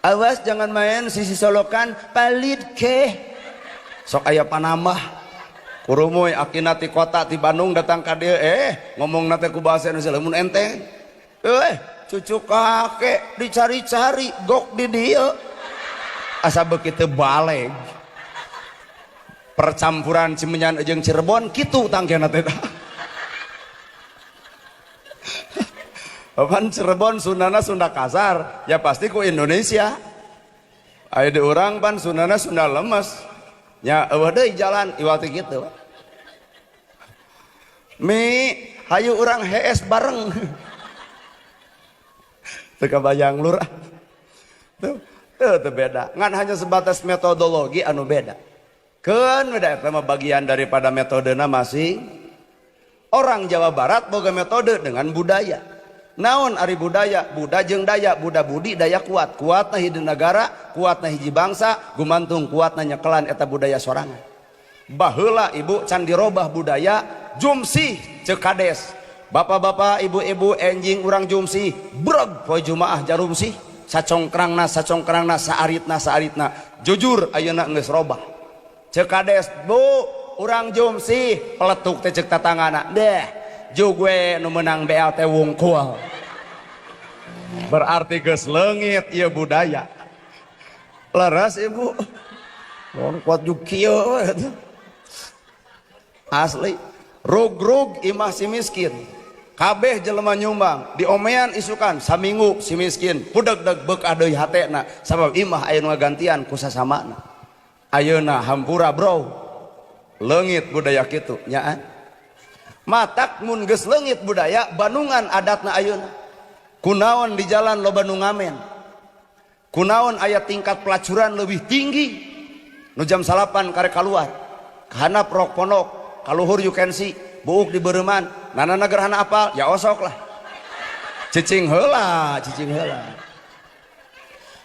Awas jangan main sisi solokan palit ke sok aya panambah kurumuy akina ti kota ti Bandung datang ka dieu ngomong nate ku bahasa Indonesia lamun enteng cucu kakek dicari-cari gok di dieu asa beuki teu baleg percampuran Cimenyan jeung Cirebon kitu tangkena teh. Papan Cirebon Sundana Sunda kasar, ya pasti ku Indonesia. Aya di urang pan Sundana Sunda lemes. Nya eueuh deui jalan iwati kitu. Mi hayu urang hees bareng. Teu kabayang lur. Teu beda. Ngan hanya sebatas metodologi anu beda. Keun beda eta mah bagian daripada metodena masing. Orang Jawa Barat boga metode dengan budaya. naon ari budaya buda jeung daya buda budi daya kuat kuatna hiji negara kuatna hiji bangsa gumantung kuatna nyekelan eta budaya sorangan baheula ibu can dirobah budaya jumsih ceuk kades bapak-bapak ibu-ibu enjing urang jumsih breg poe jumaah jarumsih sacongkrangna saaritna jujur ayeuna geus robah ceuk kades bu urang jumsih peletuk teh ceuk tatangana deh jugwe nu menang BLT wungkul berarti geus leungit ieu budaya leres ibu kuat jug kieu asli rug imah si miskin kabeh jelema nyumbang diomean isukan saminggu si miskin pudeg-deg beuk adeui hatena sabab imah aya nu ngagantian ku sasamana ayeuna hampura bro leungit budaya kitu nya matak mun geus leungit budaya bandungan adatna ayeuna kunaon di jalan loba nu ngamen kunaon aya tingkat pelacuran lebih tinggi nu jam 8 karek kaluar kana prok ponok kaluhur you can see buuk di beureman nanana gerhana apal ya osok lah cicing heula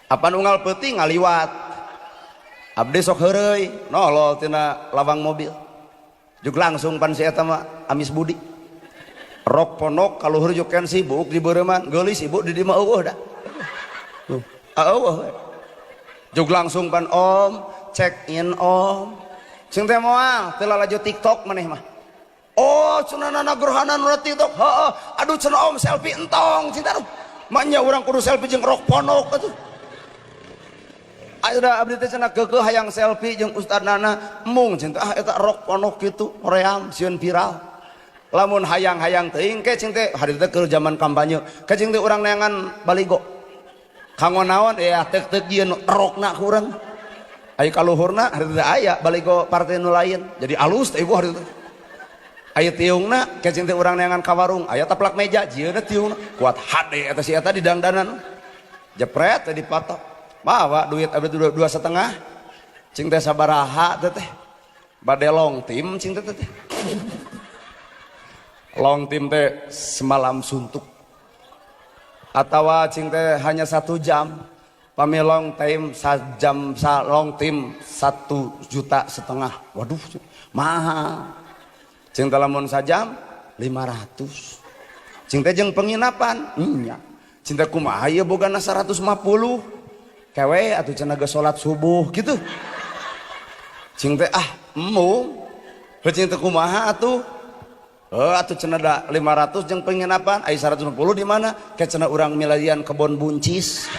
apan unggal peuting ngaliwat abdi sok heureuy nolol tina lawang mobil juk langsung pan si eta mah amis budi rok ponok kaluhur you can see buuk di beureman geulis ibu di dieu mah eueuh da eueuh juk langsung pan om check in om sing teh moal teu lalaju TikTok maneh mah oh cenah gerhana nu TikTok heeh aduh cenah om selfie entong cinta manya urang kudu selfie jeung rok ponok atuh ayeuna abdi teh cenah keukeuh hayang selfie jeung ustadna mung cinta eta rok ponok kitu hoream sieun viral lamun hayang-hayang teuing ke cing teh hari teh keur zaman kampanye ke cing teh urang neangan baligo kanggo naon teuk-teuk ieu rokna ku urang aya kaluhurna hari teh aya baligo partai nu lain jadi alus teh ibu hari teh aya tiungna ke cing teh urang neangan ka warung aya taplak meja jieuna tiungna kuat HD eta si eta di dangdanan jepret teh dipatok mawa duit abdi 2,5 cing teh sabaraha teh bade long tim cing teh long tim teh semalam suntuk atawa cing teh hanya 1 jam pami long time sajam long tim 1,5 juta waduh mahal cing teh lamun sajam 500 cing teh jeung penginapan nya cing teh kumaha ieu bogana 150 kewe atuh cenah geus salat subuh kitu cing teh emu cing teh kumaha atuh atuh cenah da 500 jeung penginapan aya 150 di mana ke cenah urang milarian kebon buncis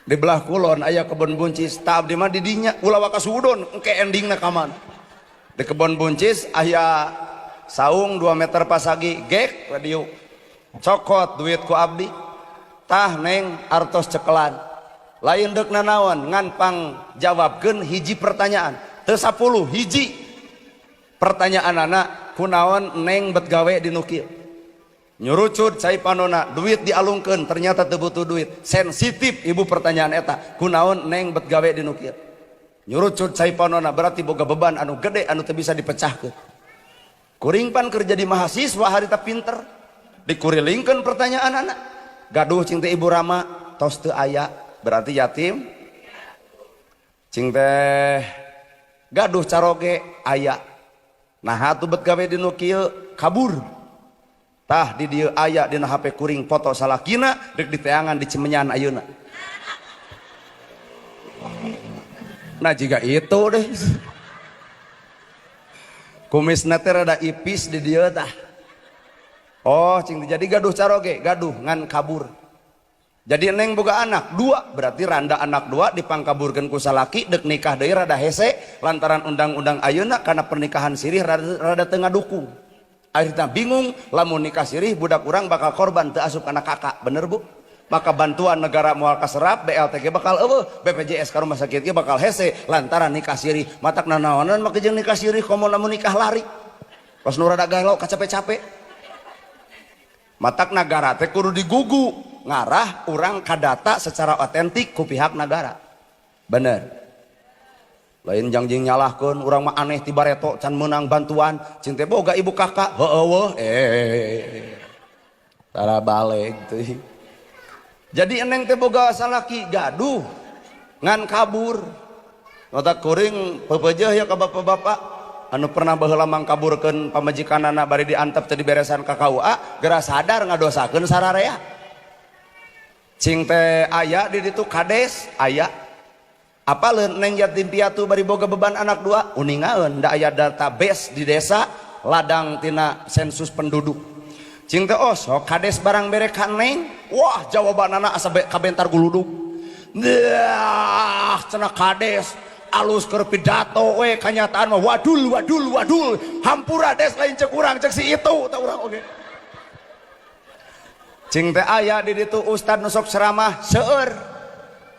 di belah kulon aya kebon buncis ta abdi mah di dinya ulah wakasudon engke endingna ka mana di kebon buncis aya saung 2 meter pasagi gek radio cokot duit ku abdi tah neng artos cekelan lain deuk nanaon ngan pang jawabkeun hiji pertanyaan teu 10 hiji pertanyaan anak kunaon neng bet gawe di nu kieu nyurucut cai panona duit dialungkeun ternyata teu butuh duit sensitif ibu pertanyaan eta kunaon neng bet gawe di nu kieu nyurucut cai panona berarti boga beban anu gede anu teu bisa dipecahkeun kuring pan kerja di mahasiswa harita pinter dikurilingkeun pertanyaan anak gaduh cing teh ibu Rama tos teu aya berarti yatim cing teh gaduh caroge aya nah atuh bet gawe di nu kieu kabur tah di dieu aya dina HP kuring foto salakina deuk diteangan di Cimenyan ayeuna nah jika itu deh kumisna teh rada ipis di dieu tah oh cing jadi gaduh caroge gaduh ngan kabur jadi neng boga anak 2 berarti randa anak 2 dipangkaburkeun ku salaki deuk nikah deui rada hese lantaran undang-undang ayeuna kana pernikahan sirih rada teu ngadukung akhirnya bingung lamun nikah sirih budak urang bakal korban teu asup kana kakak bener bu maka bantuan negara moal kaserap BLTG bakal eueuh BPJS ka rumah sakit ge bakal hese lantaran nikah sirih matak nanaonan make jeung nikah sirih komo lamun nikah lari pas nu rada galau kacape-cape matak negara teh kudu digugu ngarah urang kadata secara otentik ku pihak negara bener lain jangjing nyalahkeun urang mah aneh ti bareto can meunang bantuan cing teh boga ibu kakak heueuh tara balik teh. Jadi eneng teh boga salaki gaduh ngan kabur. Otak kuring pepeujeuh ya ka bapak-bapak anu pernah baheula mangkaburkeun pamajikanana bari diantep teh diberesan ka KUA geura sadar ngadosakeun sararea. Cing teh aya di ditu kades aya. Apaleun neng yatim piatu bari boga beban anak dua uningaeun da aya database di desa ladang tina sensus penduduk. Cing teh sok kades barang bere ka neng. Wah jawabanana asa kabentar guludug. Dah cenah kades alus keur pidato we kanyataan mah wadul hampura des lain cek urang cek si itu tah urang oge. Cing teh aya di ditu ustad nu sok ceramah seueur.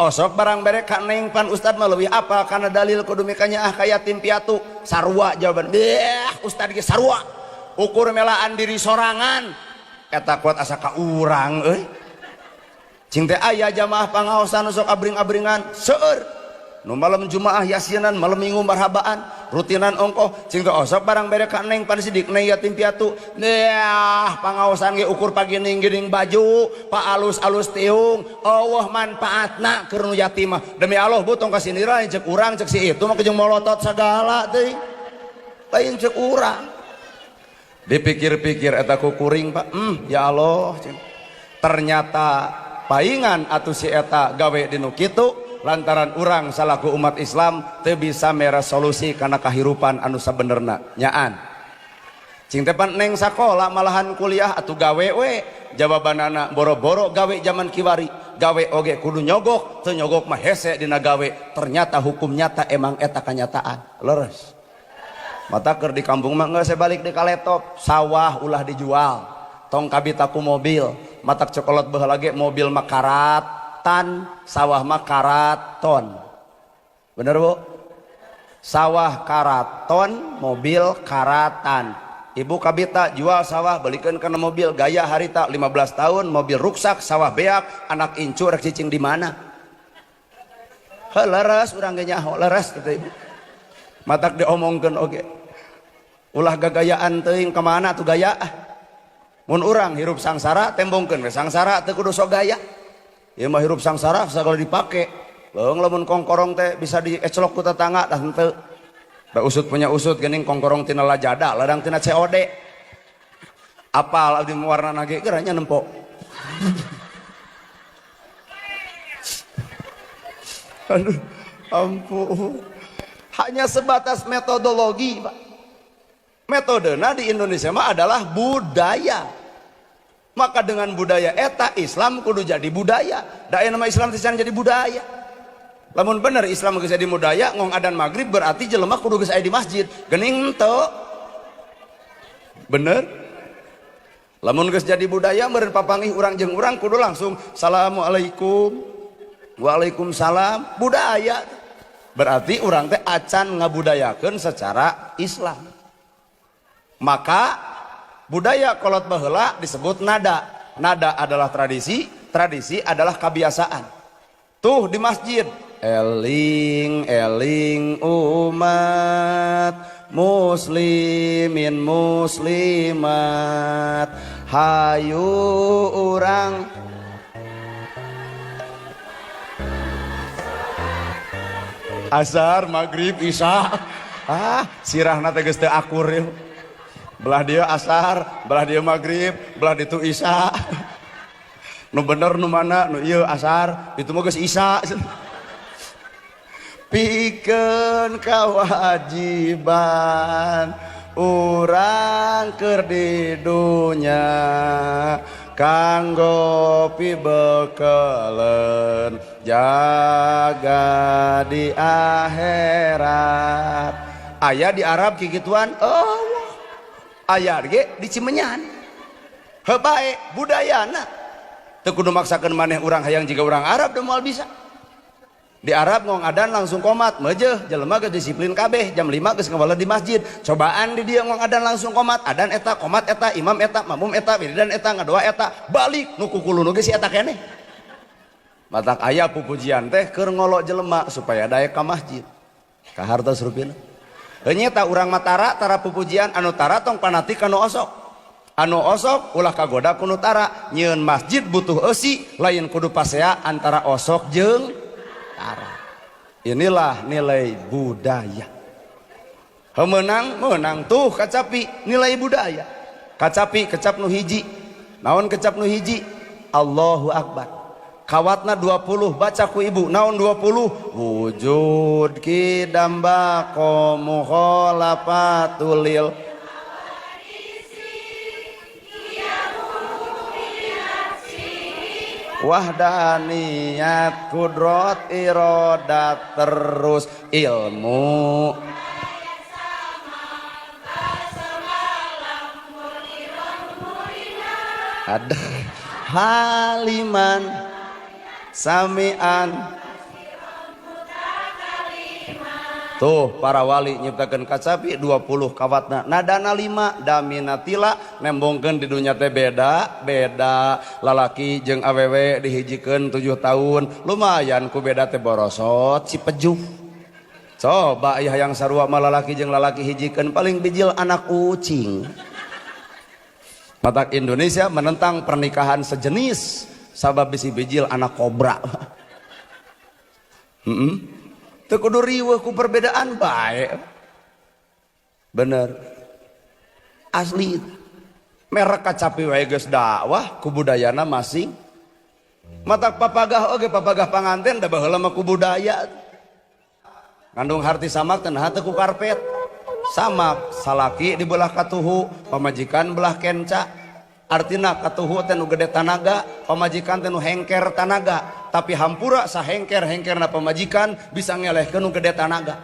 Osok barang bere ka neng pan ustad mah leuwih apal kana dalil kudu mikanya ka yatim piatu sarua jawaban. Ustad ge sarua. Ukur melaan diri sorangan eta kuat asa ka urang euy. Cing teh aya jamaah pangaosan sok abring-abringan seueur nu malam jumaah yasinan malam minggu marhabaan rutinan ongkoh cing teh osok barang bere ka neng pan sidik neng yatim piatu pangaosan ge ukur pagi geuning baju pa alus-alus tiung eueuh manfaatna keur nu yatim mah demi Allah bu tong kasih nilai cek urang cek si itu mah jeung molotot sagala teuing lain cek urang dipikir-pikir eta ku kuring Pak ya Allah ternyata paingan atuh si eta gawe dinu kitu lantaran urang salaku umat Islam teu bisa mere solusi kana kahirupan anu sabenerna nyaan. Cing teh pan neng sakola malahan kuliah atuh gawe we jawabanana boro-boro gawe zaman kiwari gawe oge kudu nyogok teu nyogok mah hese dina gawe ternyata hukum nyata emang eta kanyataan leres. Mata keur di kampung mah geus balik di kaletop sawah ulah dijual tong kabita ku mobil matak cokolot baheula ge mobil mah karatan sawah mah karaton bener bu sawah karaton mobil karatan ibu kabita jual sawah balikeun kana mobil gaya harita 15 tahun mobil ruksak sawah beak anak incu rek cicing di mana leres urang ge nyaho leres kitu ibu matak diomongkeun oge ulah gagayaan teuing ka mana tuh gaya mun urang hirup sangsara tembongkeun we sangsara teu kudu sok gaya ieu mah hirup sangsara sagala dipake leung lamun kongkorong teh bisa dieclok ku tetangga tah henteu da usut punya usut geuning kongkorong tina lajada ladang tina COD apal abdi warnana ge geuranya nempok aduh ampun hanya sebatas metodologi Pak metodena di Indonesia mah adalah budaya maka dengan budaya eta Islam kudu jadi budaya da nama Islam teh jadi budaya lamun bener Islam geus jadi budaya ngong adzan maghrib berarti jelema kudu geus aya di masjid geuning henteu bener lamun geus jadi budaya meureun papanggih urang jeung urang kudu langsung assalamualaikum waalaikumsalam budaya berarti urang teh acan ngabudayakeun secara Islam maka budaya kolot baheula disebut nada nada adalah tradisi tradisi adalah kebiasaan tuh di masjid eling eling umat muslimin muslimat hayu urang asar maghrib isya sirahna teh geus teu akur ya. Belah dia asar, belah dia maghrib, belah ditu isya. Nu bener nu mana, nu ieu asar, itu mah geus isya. Pikeun kawajiban urang keur di dunya kanggo pibekeleun jaga di akhirat. Aya di Arab kikituan aya ge di Cimenyan heuh bae budayana teu kudu maksakeun maneh urang hayang jiga urang Arab da moal bisa di Arab ngong adan langsung komat meujeuh jelema geus disiplin kabeh jam 5 geus ngawala di masjid cobaan di dieu ngong adan langsung komat adan eta komat eta imam eta makmum eta wiridan eta ngadoa eta balik nu kukulunu ge si eta keneh matak aya pupujian teh keur ngolo jelema supaya daek ka masjid ka hartos rupina nyata urang matara tara pupujian anu tara tong panatik anu osok anu osok ulah kagoda ku tara. Nyieun masjid butuh eusi lain kudu pasea antara osok jeung tara. Inilah nilai budaya. Menang tuh kacapi nilai budaya. Kacapi kecap nu hiji. Naon kecap nu hiji? Allahu Akbar. Kawatna 20 baca ku ibu. Naon 20? Wujud kidamba mukhalafatu lil wahdaniyat kudrat iradat terus ilmu ada haliman samian. Tuh para wali nyiptakeun kacapi 20 kawatna nadana 5 daminatila nembongkeun di dunya teh beda lalaki jeung awewe dihijikeun 7 tahun lumayan ku beda teh borosot si pejuh. Coba aya yang sarua mah lalaki jeung lalaki hijikeun paling bijil anak ucing. Matak Indonesia menentang pernikahan sejenis sabab bisi bijil anak kobra. Teu kudu riweuh ku perbedaan bae. Bener. Asli. Merek kacapi wae geus dakwah ku budayana masing. Matak papagah oge papagah panganten da baheula mah ku budaya. Ngandung harti samak teh nah teu ku karpet. Samak salaki di belah katuhu, pamajikan belah kenca. Artina katuhu teh nu gede tanaga, pamajikan teh nu hengker tanaga. Tapi hampura sahengker-hengkerna pamajikan bisa ngelehkeun nu gede tanaga.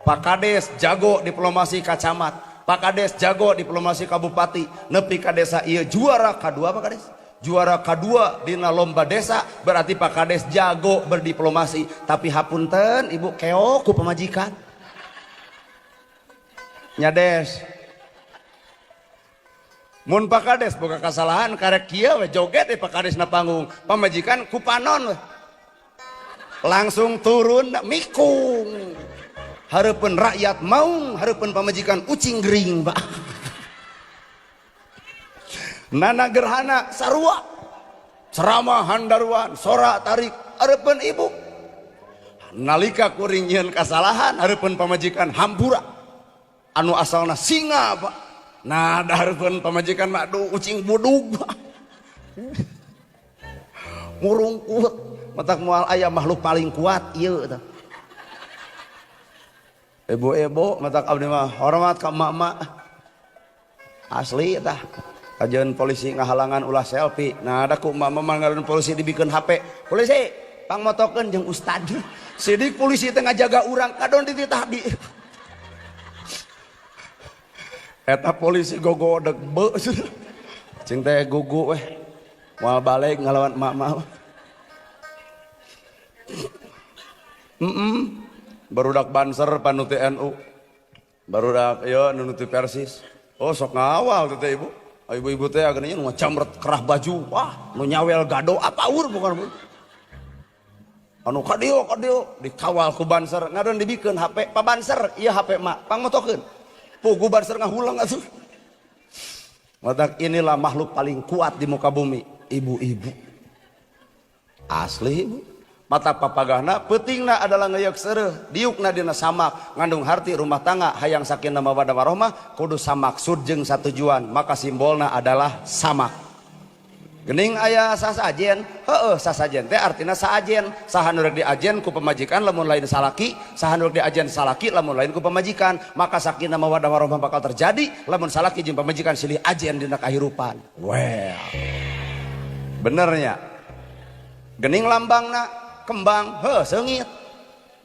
Pak Kades jago diplomasi kacamat, Pak Kades jago diplomasi kabupati, nepi ka desa ieu juara kadua Pak Kades. Juara kedua dina lomba desa berarti Pak Kades jago berdiplomasi. Tapi hapunten ibu keok ku pamajikan. Nyades. Mun Pak Kades boga kasalahan karek kieu we joget Pak Kades na panggung. Pamajikan ku panon we. Langsung turun mikung. Hareupeun rakyat maung, hareupeun pamajikan ucing gering, Pak. Nana gerhana sarua. Ceramah handaruan, sorak tarik, hareupeun ibu. Nalika kuring nyieun kasalahan, hareupeun pamajikan hampura. Anu asalna singa, Pak. Nah, hareupeun pamajikan mah aduh ucing budug. Murungkut, matak moal aya makhluk paling kuat ieu tah. Ibu-ibu matak abdi mah hormat ka emak-emak. Asli tah. Kajian polisi ngahalangan ulah selfie. Nah, ada ku emak-emak manggareun polisi dibikeun HP. Polisi, pangmotokeun jeung ustad. Sidik polisi teh ngajaga urang kadon dititah di. Eta polisi gogodeg beu. Cing teh gugu weh. Moal balik ngalawan emak-emak. Barudak Banser panuti NU. Barudak ieu nunuti Persis. Oh sok ngawal teh ibu. Ibu-ibu teh ageuna nu ngacamret kerah baju. Wah, nu nyawel gado apaur bukan. Anu kadio dikawal ku Banser ngadeun dibikeun HP. Pa Banser, ieu HP mak, pangmotokeun. Pugu Banser ngahulang atuh. Matak inilah makhluk paling kuat di muka bumi, ibu-ibu. Asli ibu. Mata papagahna peutingna adalah ngeuyeuk seureuh, diukna dina samak, ngandung harti rumah tangga, hayang sakinah mawaddah warahmah, kudu samaksud jeung satujuan, maka simbolna adalah samak. Geuning aya sasajen, heueuh sasajen teh artina saajen, saha nu rek diajen ku pamajikan lamun lain salaki, saha nu rek diajen salaki lamun lain ku pamajikan, maka sakinah mawaddah warahmah bakal terjadi lamun salaki jeung pamajikan silih ajen dina kahirupan. Well. Benernya. Geuning lambangna kembang, seungit.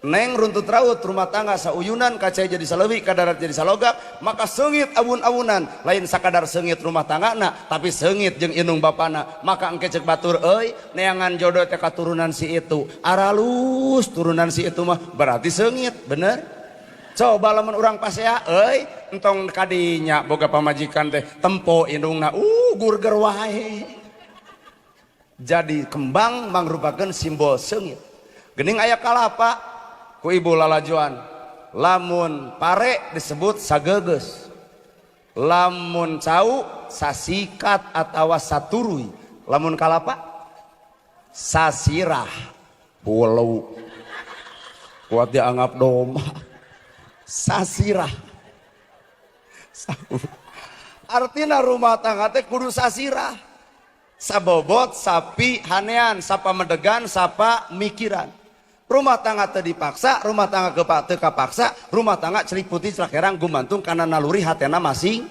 Neng runtut raut rumah tangga sauyunan kaca jadi saleuwi kadarat jadi salogak, maka seungit awun-awunan lain sakadar seungit rumah tanggana tapi seungit jeung indung bapana, maka engke cek batur euy neangan jodoh teh katurunan si itu aralus turunan si itu mah berarti seungit bener. Coba lamun urang pasea euy entong kadinya boga pamajikan teh tempo indungna gurger wae. Jadi kembang mangrupakeun simbol seungit. Geuning aya kalapa ku ibu lalajuan. Lamun pare disebut sageugeus. Lamun cau sasikat atawa saturuy. Lamun kalapa sasirah pulau kuat dianggap domba sasirah. Artina rumah tangga teh kudu sasirah, sabobot sapi hanean sapa medegan sapa mikiran. Rumah tangga teu dipaksa, rumah tangga teu kapaksa, rumah tangga celik putih celik herang gumantung karena naluri hatena masing.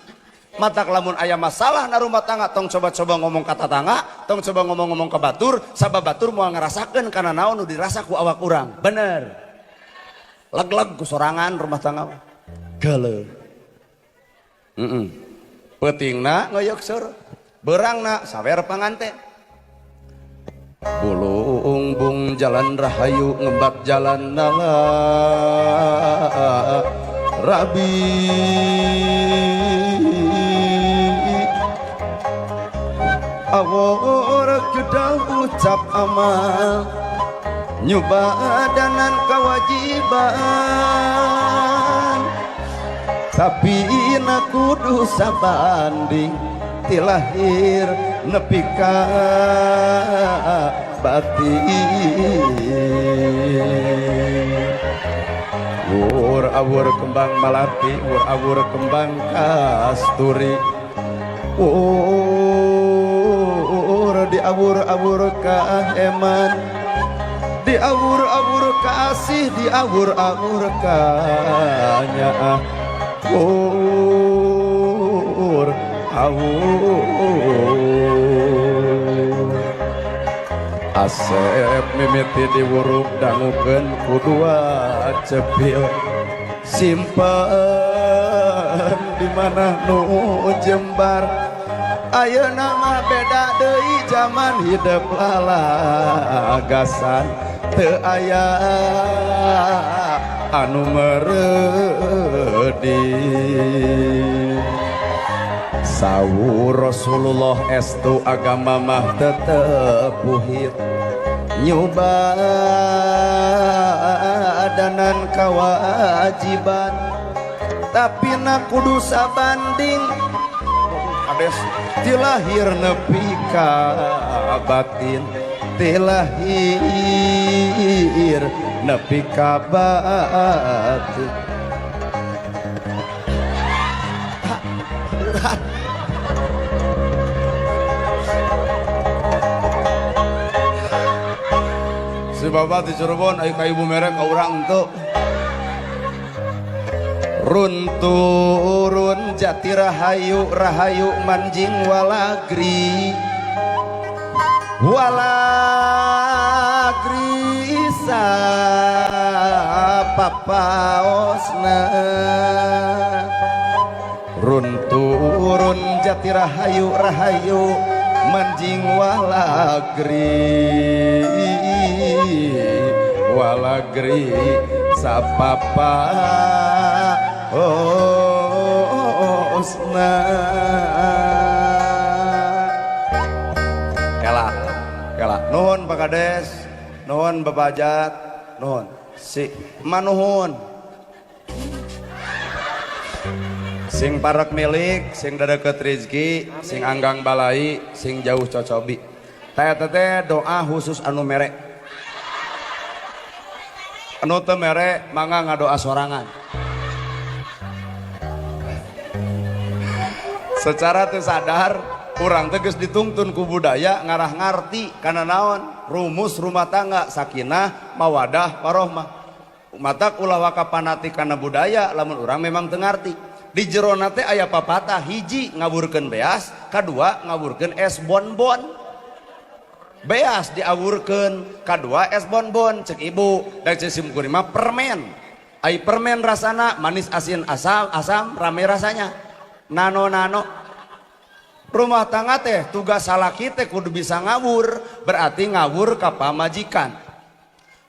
Matak lamun aya masalah na rumah tangga tong coba-coba ngomong kata tangga, tong coba ngomong-ngomong ke batur, sabab batur moal ngarasakeun kana naon nu dirasa ku awak urang. Bener. Leg-leg ku sorangan rumah tangga geuleuh. Peutingna ngoyok seur, beurangna sawer panganten. Bulung bung jalan rahayu ngembat jalan nala rabi awor gedang ucap amal nyoba danan kewajiban tapi na kudu sabanding ti lahir nepi ka batin. Wur awur kembang malati, wur awur kembang kasturi, wur diawur-awur kaheman, diawur-awur kasih, diawur-awur kanyaah. Wur awur asep mimiti diwuruk dangukeun kudua cepil simpen di mana nu jembar ayeuna mah beda deui zaman hidup lalagasan teu aya anu meuredi. Sawur Rasulullah estu agama mah tetep buhit nyoba danan kewajiban tapi na kudu sabanding ades ti lahir nepi ka batin ti lahir nepi ka batin. Si bapak di Cirebon ayo ka ibu merek ka urang teu runturun jati rahayu rahayu manjing walagri walagri sa papaosna runturun jati rahayu rahayu manjing walagri sapapa osna kela nuhun Pak Kades nuhun babajat nuhun si manuhun sing parak milik sing dadeket rezeki sing anggang balai sing jauh cocobi teh doa khusus anu mere anu teu mere mangga ngadoa sorangan secara teu sadar urang teh geus ditungtun ku budaya ngarah ngarti kana naon rumus rumah tangga sakinah mawadah warohmah matak ulah wakapanati kana budaya lamun urang memang teu ngarti. Di jero teh aya papatah hiji ngawurkeun beas kadua ngawurkeun es bonbon beas diawurkeun kadua es bonbon cek ibu dan cek simkuring mah permen ai permen rasana manis asin asam rame rasanya nano rumah tangga teh tugas salaki teh kudu bisa ngawur berarti ngawur ka pamajikan.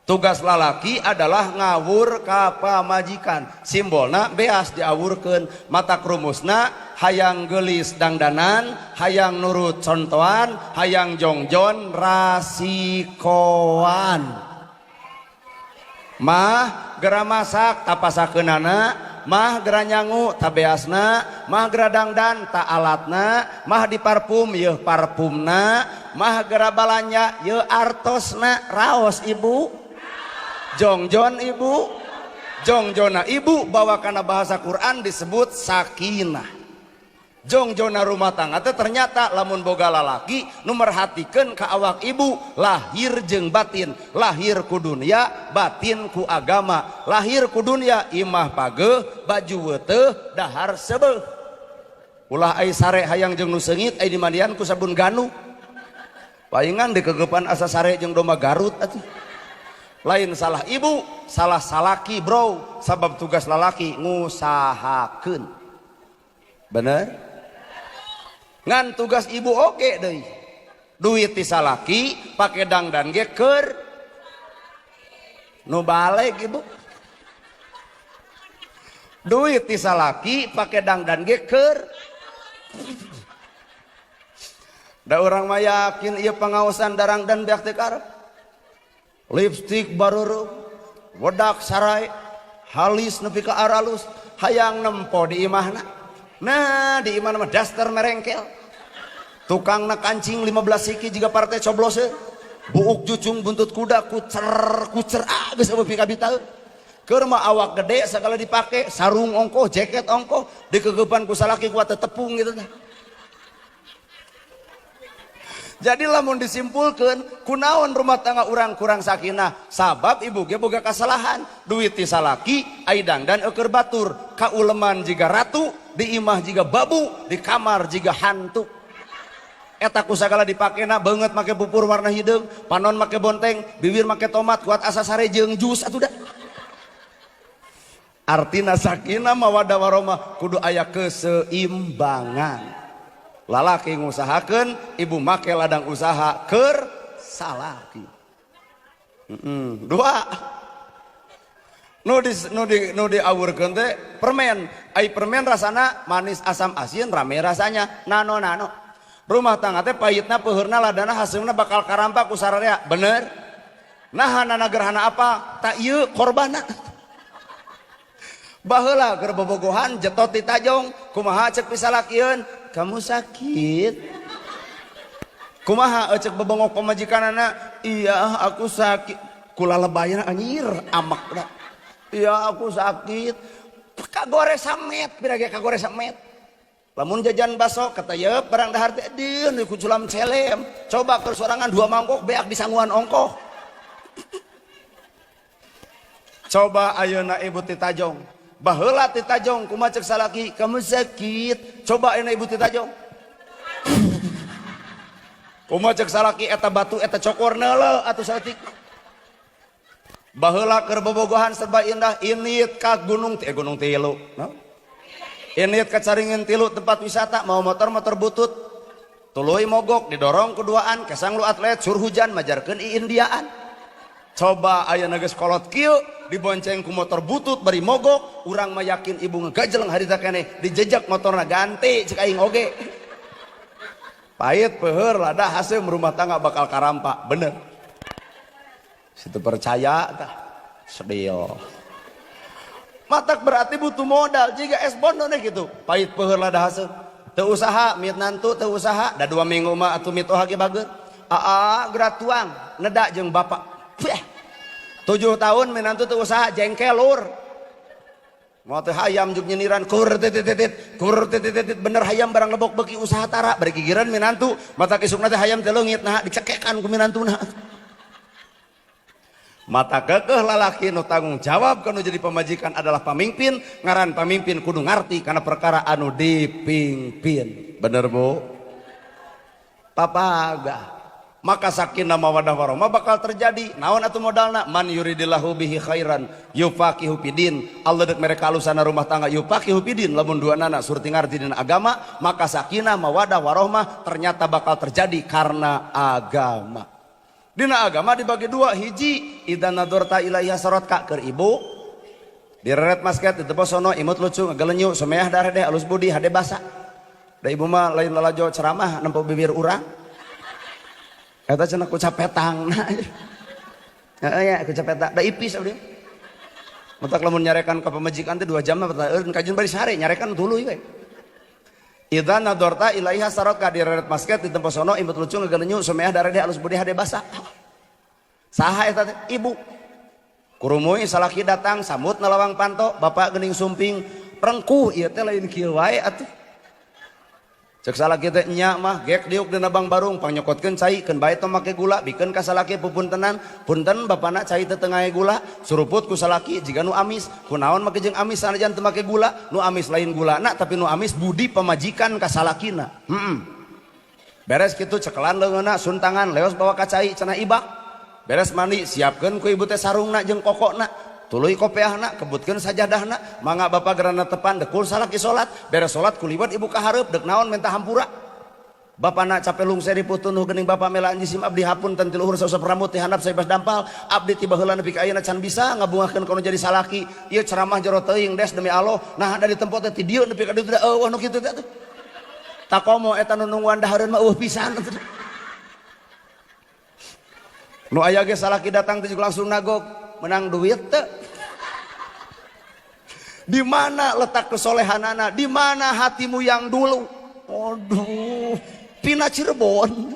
Tugas lalaki adalah ngawur ka pamajikan simbolna beas diawurkeun mata rumusna hayang gelis dangdanan hayang nurut contohan hayang jongjon rasikoan mah gera masak tapasakeunana mah gera nyangu tabeasna, mah gera dangdan ta alatna, mah di parfum yeuh parfumna, mah gera balanja yeuh artosna. Raos ibu, jongjon ibu, jongjona ibu bawa kana bahasa Quran disebut sakinah. Jongjona rumah tangga teh ternyata lamun boga lalaki nu merhatikeun ka awak ibu, lahir jeung batin, lahir ku dunia, batin ku agama. Lahir ku dunia imah pageuh, baju weuteuh, dahar sebeuh. Ulah ai sare hayang jeung nu seungit ai dimandian ku sabun ganu. Paingan dikegeupan asa sare jeung domba Garut atuh. Lain salah ibu, salah salaki bro, sabab tugas lalaki ngusahakeun. Bener? Ngan tugas ibu oke deh, duit ti salaki pake dangdan ge keur nu balik ibu, duit ti salaki pake dangdan ge keur. Da urang mah yakin ieu pangaosan darang dan beak teu karep. Lipstik barurug, wedak sarai, halis nepi ka aralus, hayang nempo di imahna. Nah di imah mah daster merengkel, tukang na kancing 15 siki juga partai cobloseun, buuk jucung buntut kuda kucer geus eueuh pika bitaeun. Keur mah awak gede sagala dipake, sarung ongkoh, jaket ongkoh, dikegeupan ku salaki kuat tepung gitu tah. Jadi lamun disimpulkeun kunaon rumah tangga urang kurang sakinah, sabab ibu ge boga kasalahan, duit ti salaki ai dangdan eukeur batur, kauleman jiga ratu, di imah jiga babu, di kamar jiga hantu. Eta ku sagala dipakena beungeut make pupur warna hideung, panon make bonteng, bibir make tomat, kuat asa sare jeung jus atuh da. Artina sakinah mawaddah warahmah kudu aya keseimbangan. Lalaki ngusahakeun, ibu make ladang usaha keur salaki. Dua nu diawurkeun teh permen, ai permen rasana manis asam asin rame rasanya nano. Rumah tangga teh pahitna peuheurna ladana hasilna bakal karampak ku sararea, bener? Nah hana gerhana apa? Tak ieu korbanna. Baheula keur bobogohan jetot di tajong, kumaha ceuk pisalakieun? Kamu sakit? Kumaha cek bebongok pemajikanana? Iya aku sakit. Kula lebayana anjir amak da. Iya aku sakit. Kagore samet, pirage kagore samet. Lamun jajan baso kata yeup barang dahar teh deun ku culam celem. Coba keur sorangan 2 mangkok beak disangguan ongkoh. Coba ayeuna ibu ti Tajong. Baheula ti Tajong kumaha ceuk salaki? Kamu sakit. Coba ayeuna ibu ti Tajong. Kumaha ceuk salaki eta batu eta cokor neuleuh atuh saeutik. Baheula keur bobogohan serba indah init ka gunung tilu. No? Init ka caringin tilu tempat wisata mau motor butut. Tuluy mogok didorong keduaan kesang lu atlet sur hujan majarkeun iindiaan. Coba ayeuna geus kolot kieu dibonceng ku motor butut bari mogok, urang mah yakin ibu ngegajeleng harita keneh dijejak motorna ganti cek aing oge. Pahit peuheur lada hasil rumah tangga bakal karampak, bener. Situ percaya tah sedih. Matak berarti butuh modal jika es bondone gitu. Pahit peuheur lada hasil. Teu usaha miet nantu teu usaha da 2 minggu mah atuh miet oha ge bageut. Geura tuang neda jeung bapak. 7 tahun menantu tuh usaha jengkel lur. Mau teh hayam juk nyeniran kur titit bener hayam barang lebok beki usaha tara bari gigireun menantu mata kisukna teh hayam teh leungit nah dicekekan ku menantuna. Mata keukeuh lalaki nu tanggung jawab kanu jadi pemajikan adalah pamimpin, ngaran pamimpin kudu ngarti kana perkara anu dipingpin. Bener Bu? Papaga. Maka sakinah mawaddah warahmah bakal terjadi. Naon atuh modalna? Man yuridillahu bihi khairan yufaqihu fidin. Allah dek mereka alusana rumah tangga yufaqihu fidin lamun duanana surti ngarti dina agama, maka sakinah mawaddah warahmah ternyata bakal terjadi karena agama. Dina agama dibagi 2, hiji idan nadorta ilaiha sorotka keur ibu direret masket ditepos sono imut lucu ngagelenyu someah dareh alus budi hade basa. Da ibu mah lain lalajo ceramah nempo bibir urang. Eta cenah ku capetang. Ya ku capetang da ipis abdi. Mentak lamun nyarekan ke pemajikan teh 2 jam mah kajian bari sare nyarekan tuluy we. Idza nadorta ilaiha sarot ka direret basket di tempat sono imut lucu ngageuleunyu sumeah darade alus budi hade basah. Saha eta teh? Ibu. Kurumuy salaki datang sambut nalawang panto, bapak geuning sumping, rengkuh ieu teh lain kieu wae atuh. Cek salaki teh nya mah gek diuk dina bang barung panyokotkeun cai keun bae tong make gula bikeun ka salaki pupuntenan punten bapana cai teu teu gula suruput ku salaki jiga nu amis kunaon make jeung amis sanajan teu make gula nu amis lain gulana tapi nu amis budi pamajikan ka salakina beres kitu cekelan leungeunna suntangan leos bawa ka cai cenah ibak beres mandi siapkeun ku ibu teh sarungna jeung kokona tuluy kopeahna kebutkeun sajadahna mangga bapak gerana tepan dekul salaki salat beres salat kuliwat ibu ka hareup deuk naon minta hampura bapana capek lungser diputunuh geuning bapak mela anjisim abdi hapunten ti luhur sausap rambut ti handap saibas dampal abdi ti baheula nepi ka ayeuna can bisa ngabungakeun kono jadi salaki ieu ceramah jero teuing des demi Allah nah dari tempat teh ti dieu nepi ka dieu teh eueuh nu kitu teh atuh takomo eta nu nungguan dahareun mah eueuh pisan nu aya ge salaki datang teh langsung nagok menang duit teh. Di mana letak kesolehanana? Di mana hatimu yang dulu? Aduh, pina Cirebon.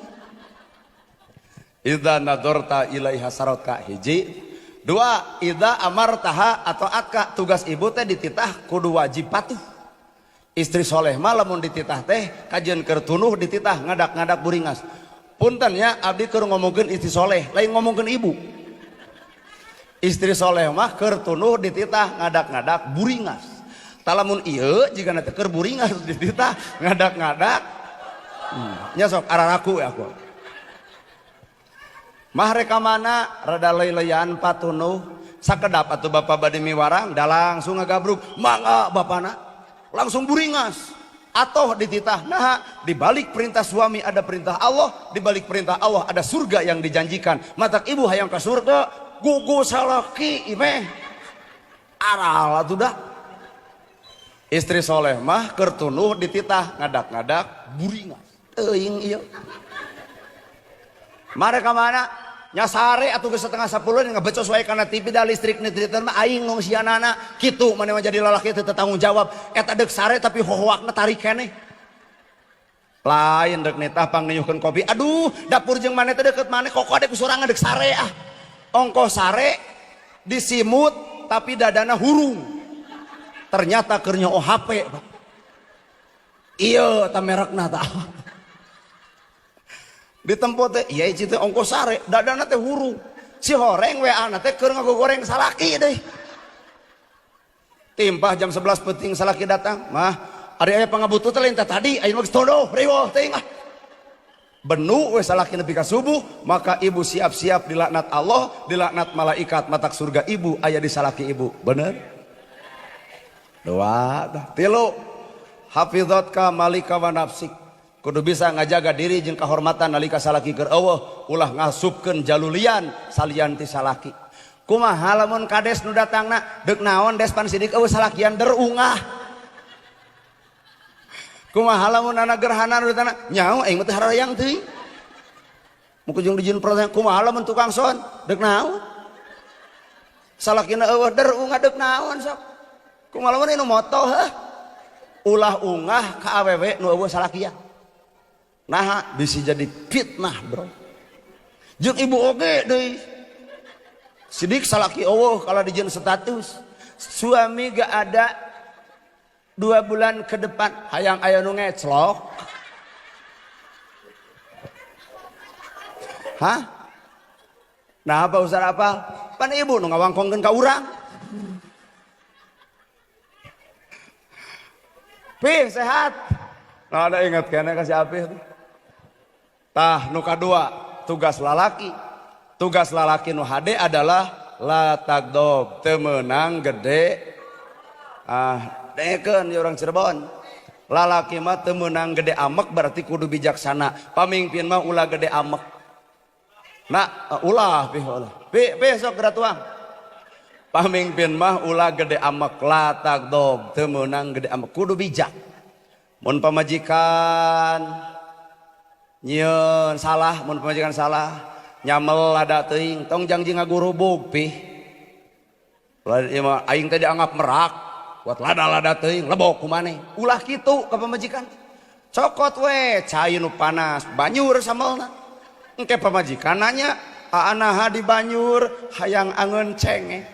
Idza nadorta ilaiha sarotka hiji. 2 idza amartaha atau atka tugas ibu teh dititah kudu wajib patuh. Istri soleh mah lamun dititah teh kajian keur tunuh dititah ngadak-ngadak buringas. Punten ya abdi keur ngomongkeun istri soleh, lain ngomongkeun ibu. Istri soleh mah keur tunuh dititah ngadak-ngadak buringas. Talamun ieu jika nanti keur buringas dititah ngadak-ngadak nya sok araraku ya aku. Mah reka mana rada leuleyan patunuh sakedap atuh bapak bade miwarang da langsung ngagabruk mangga bapana langsung buringas atau dititah. Nah di balik perintah suami ada perintah Allah, di balik perintah Allah ada surga yang dijanjikan. Matak ibu hayang ka surga gugu salaki imeh aral atuh dah. Istri soleh mah keur tunuh dititah ngadak-ngadak buringas teuing ieu mare ka mana nya sare atuh geus setengah 10 ngabecos wae kana TV da listrik niteuteun mah aing nu sianana kitu maneh mah jadi lalaki teu tanggung jawab eta deuk sare tapi hohoakna tarik keneh lain deuk nitah pangniuhkeun kopi aduh dapur jeung maneh teh deukeut maneh kok ade ku sorangan deuk sare ah ongkos sare disimut tapi dadana hurung ternyata kernya OHP iya ta merekna ta di tempat teh iya itu ongkos sare dadana teh hurung si horeng WA na teh keur ngagoreng salaki deh timpah jam 11 penting salaki datang mah ari aya pangabutuh teh lain tadi aya mah geus todo riweuh teuing ah benu we salaki nepi ka subuh maka ibu siap-siap dilaknat Allah dilaknat malaikat matak surga ibu aya di salaki ibu bener 2 3 hafizatka malika wa nafsik kudu bisa ngajaga diri jeung kahormatan nalika salaki keur eueuh ulah ngasupkeun jalulian salian ti salaki kumaha lamun kades nu datangna deuk naon des pan sidik eueuh salakian derungah kumaha lamun anak gerhana nu ditana nyaho aing teh harayang teuing muka jeung dijieun pertanyaan kumaha lamun tukang son deuk naon salakina eueuh derungah deuk naon sok kumaha lamun anu moto heuh ulah ungah ka awewe nu eueuh salakian nah bisa jadi fitnah bro jeung ibu oge deui sidik salaki eueuh kala dijieun status suami gak ada 2 bulan ke depan hayang aya nu ngeclok hah nah apa usah apa pan ibu nu ngawangkongkeun ka urang Pih sehat nah ada ingat kene kasih apih tah nu kadua tugas lalaki nu hade adalah la tagdob teu meunang gede dekeun ya orang Cirebon lalaki mah teu meunang gede amek berarti kudu bijaksana pamimpin mah ulah gede amek nah ulah pih sok geratuang pamimpin mah ulah gede amek la tagdob teu meunang gede amek kudu bijak mun pamajikan nyieun salah mun pamajikan salah nyamel ada teuing tong janji ngagurubug pih Aing teh dianggap merak buat lada-lada teuing lebok ku maneh ulah kitu ka pamajikan cokot we cai nu panas banyur samelna engke pamajikan nanya aanaha di banyur hayang angeun cenge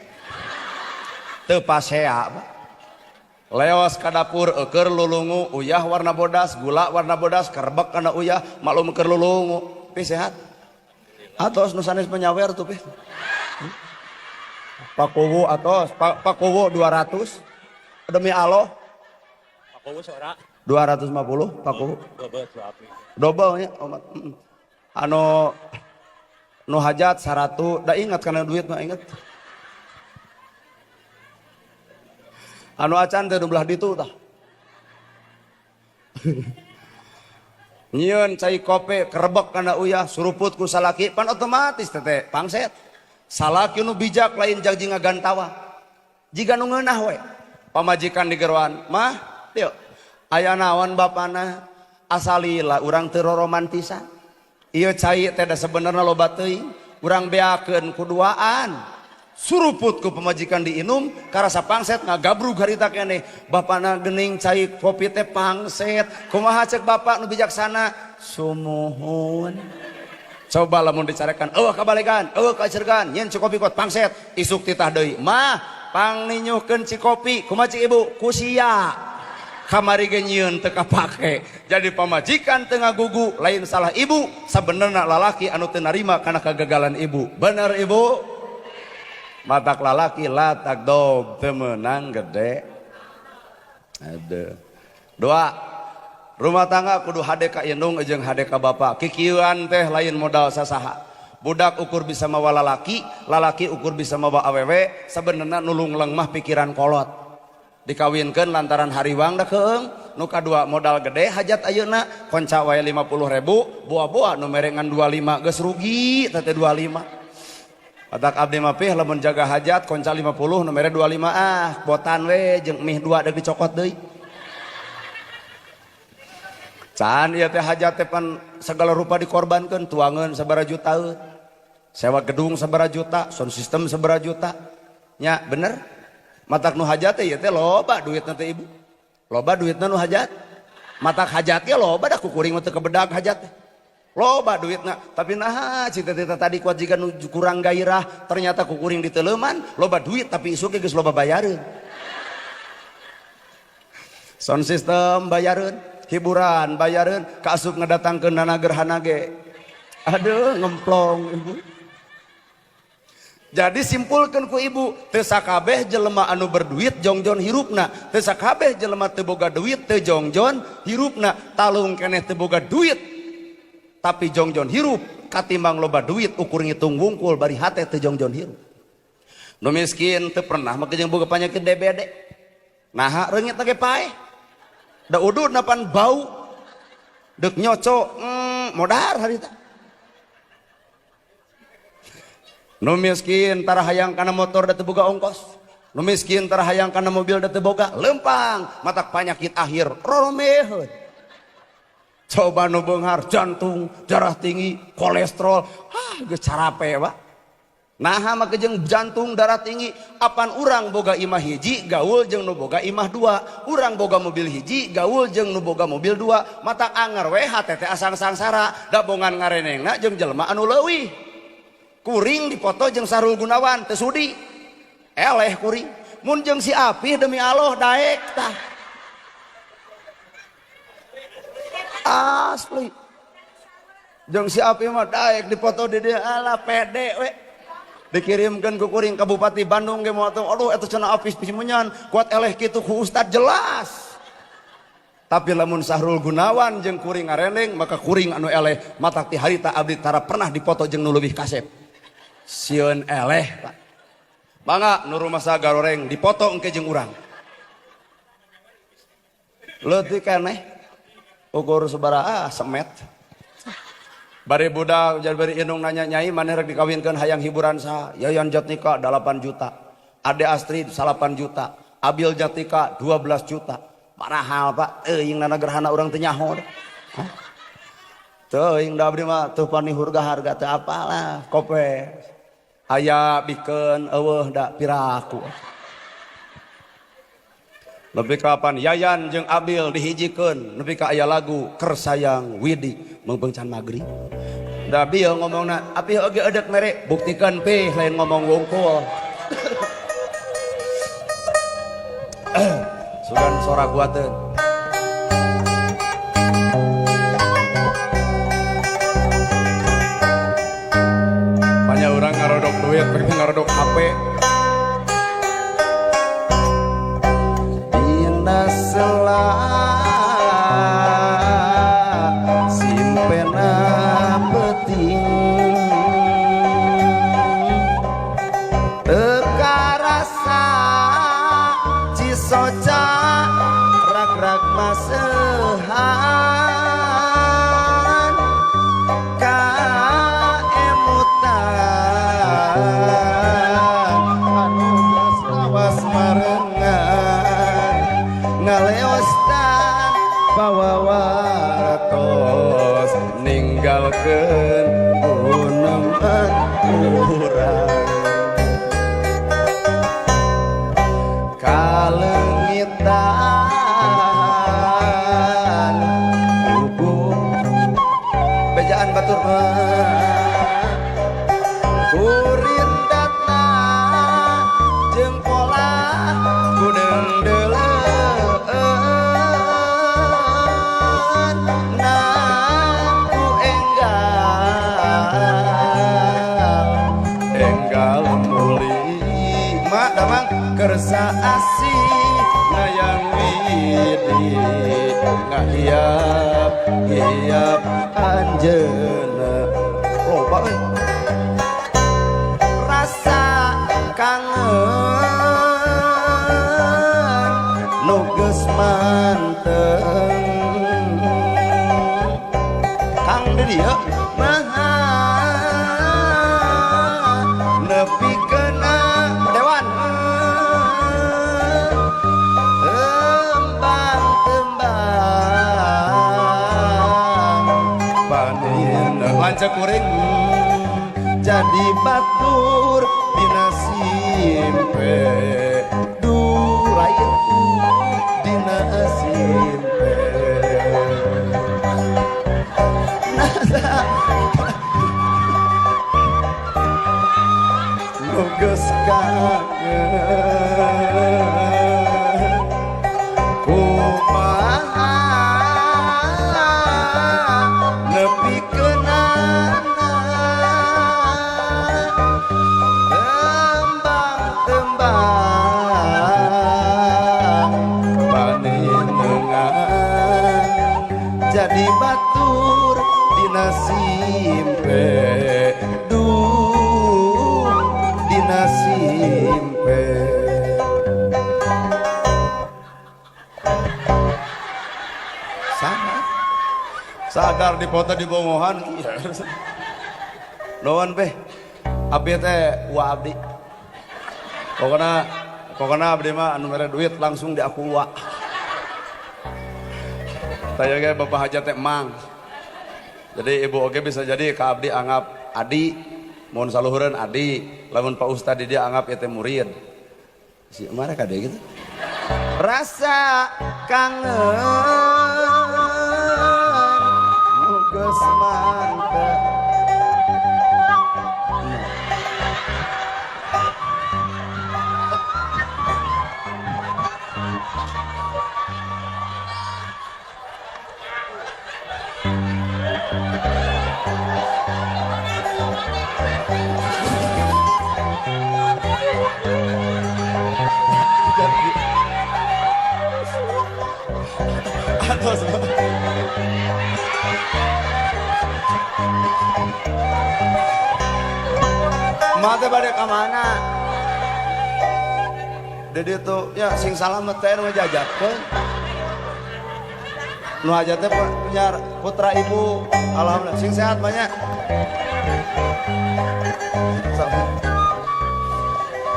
teu pasea leos ka dapur eukeur lulungu uyah warna bodas gula warna bodas kerebek kana uyah maklum keur lulungu pi sehat atos nu sanes penyawer tuh pi Pakowo atos Pakowo 200 demi Allah Pakowo sora 250 Pakowo double nya anu nu hajat 100 da ingat kana duit mah ingat anu acan teh belah ditu tah nyieun cai kope kerebek kana uyah suruput ku salaki pan otomatis teh pangset salaki nu bijak lain janji ngagantawa jiga nu ngeunah we pamajikan digeroan mah dieu aya naon bapana asalila urang teu romantisan ieu cai teh da sebenarnya loba teuing urang beakeun kuduaan suruput ku pamajikan diinum karasa pangset ngagabrug harita keneh bapana geuning cai kopi teh pangset kumaha ceuk bapak nu bijaksana sumuhun coba lamun dicarekan kabalegan kacergan nyen cikopi kot pangset isuk titah deui mah pang ninyuhkeun cikopi kumaha cik ibu kusia kamari ge nyieun teu kapake jadi pamajikan teu ngagugu lain salah ibu sabenerna lalaki anu teu narima kana kegagalan ibu bener ibu matak lalaki latak dob teu meunang gede aduh doa rumah tangga kudu hade ka indung jeung hade ka bapa kikieuan teh lain modal sasaha budak ukur bisa mawa lalaki lalaki ukur bisa mawa awewe sabenerna nulung lengmah pikiran kolot dikawinkeun lantaran hariwang da keung nu kadua modal gede hajat ayeuna konca wae 50.000 boa-boa nu merengan 25 geus rugi teh 25 patak abdi mah pih lamun jaga hajat konca 50 nu mere 25 botan we jeung mih 2 deuk dicokot deui can ieu teh hajat teh pan segala rupa dikorbankeun tuangeun sabaraha juta sewa gedung sabaraha juta sound system sabaraha juta nya bener matak nu hajat teh ieu teh loba duitna teh ibu loba duitna nu hajat matak hajat ge loba da kukuring teh kebedag hajat teh loba duitna tapi naha cita-cita tadi kuat jika nu kurang gairah ternyata kukuring diteleuman loba duit tapi isuk geus loba bayareun sound system bayareun hiburan bayareun kaasup ngadatangkeun dana gerhana ge aduh ngemplong ibu jadi simpulkeun ku ibu teu sakabeh jelema anu berduit jongjon hirupna teu sakabeh jelema teu boga duit teu jongjon hirupna talung keneh teu boga duit tapi jongjon hirup katimbang loba duit ukur ngitung wungkul bari hate teu jongjon hirup nu miskin teu pernah make jeung boga panyakit DBD naha reungit ge paeh da udud napan bau dek nyoco modar harita nu miskin tara hayang kana motor da teu boga ongkos nu miskin tara hayang kana mobil da teu boga lempang matak panyakit akhir roromeheun coba nu beunghar jantung darah tinggi kolesterol geus carape wa naha mah jeung jantung darah tinggi apan urang boga imah hiji gaul jeung nu boga imah dua urang boga mobil hiji gaul jeung nu boga mobil dua mata anger we hate teh asang sangsara da bongan ngarenengna jeung jelema anu leuwih kuring dipoto jeung Sahrul Gunawan teu sudi eleh kuring mun jeung si Apih demi Allah daek tah asli jeung si Apih mah daek dipoto di dieu ala pede we dikirimkan ke kuring ka Bupati Bandung ge moal aduh eta cenah Apis pimunyan kuat eleh kitu ku ustad jelas tapi lamun Sahrul Gunawan jeung kuring ngareneng maka kuring anu eleh matak ti harita abdi tara pernah dipoto jeung nu leuwih kasep sieun eleh Pak mangga nu rumasa garoreng dipoto engke jeung urang leutik keneh ukur sabaraha semet bari budak jadi bari indung nanya nyai maneh rek dikawinkeun hayang hiburan saha Yayan Jatnika 8 juta Ade Astrid 8 juta Abil Jatnika 12 juta padahal Pak teuing nana gerhana urang teu nyaho teuing da abdi mah teu panihur harga teu apalah kope aya bikeun eueuh da piraku Lebih kapan Yayan jeung Abil dihijikeun nepi ka aya lagu Kersayang Widi meungcan maghrib. Da Abil ngomongna Abil oge edek mere buktikeun pi lain ngomong wungkul. Sugan sorak kuateun. Banyak orang ngarodok duit, pengen ngarodok HP. Sela simpena beting teka rasa cisoca rak-rak masehan kaemutan anu geus lawas marengan ngaleostan pawawaratos ninggalkeun guneman urang kalengitan hubung bejaan batur kurindata jeung pola kudeung kersa asih ngayang widi ngahiyap hiyap anjeuna loba euy rasa kangen nu geus manteng kang di dieu maha nepikeun dewan lanca kuring jadi batur dina simpe dulain dina simpe nugas kangen kumaha nepi jadi batur dina simpe dina simpe sadar di foto di bongohan nuhun beh abdi teh wa abdi pokona abdi mah anu mere duit langsung di aku wa tanya ge bapak hajat teh mang jadi ibu oge bisa jadi ka abdi anggap adi mohon saluhureun adi lamun Pak Ustad dia anggap teh murid si marah kade gitu rasa kangen nu geus mantep mata bade ka mana? Dedi tuh ya sing salamet teh nu ngajajakeun. Nu hajat teh punya putra ibu. Alhamdulillah sing sehat banyak.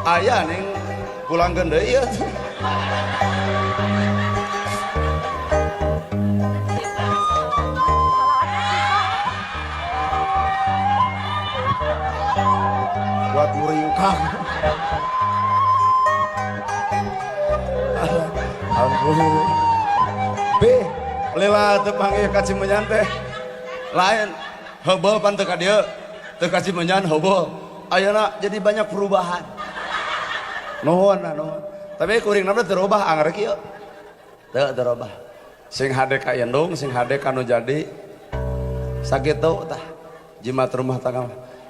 Aya ning pulang deui ieu. Buat muringkang. Bi, lila teu panggil ka Cimenyan teh. Lain heubeul pan teu ka dieu. Teu ka Cimenyan heubeul. Ayeuna jadi banyak perubahan. Nuhun. Tapi kuring namanya terubah anggar kieu. Teu terubah. Sing hade ka indung, sing hade ka nu jadi. Sakitu tah. Jimat rumah tangga.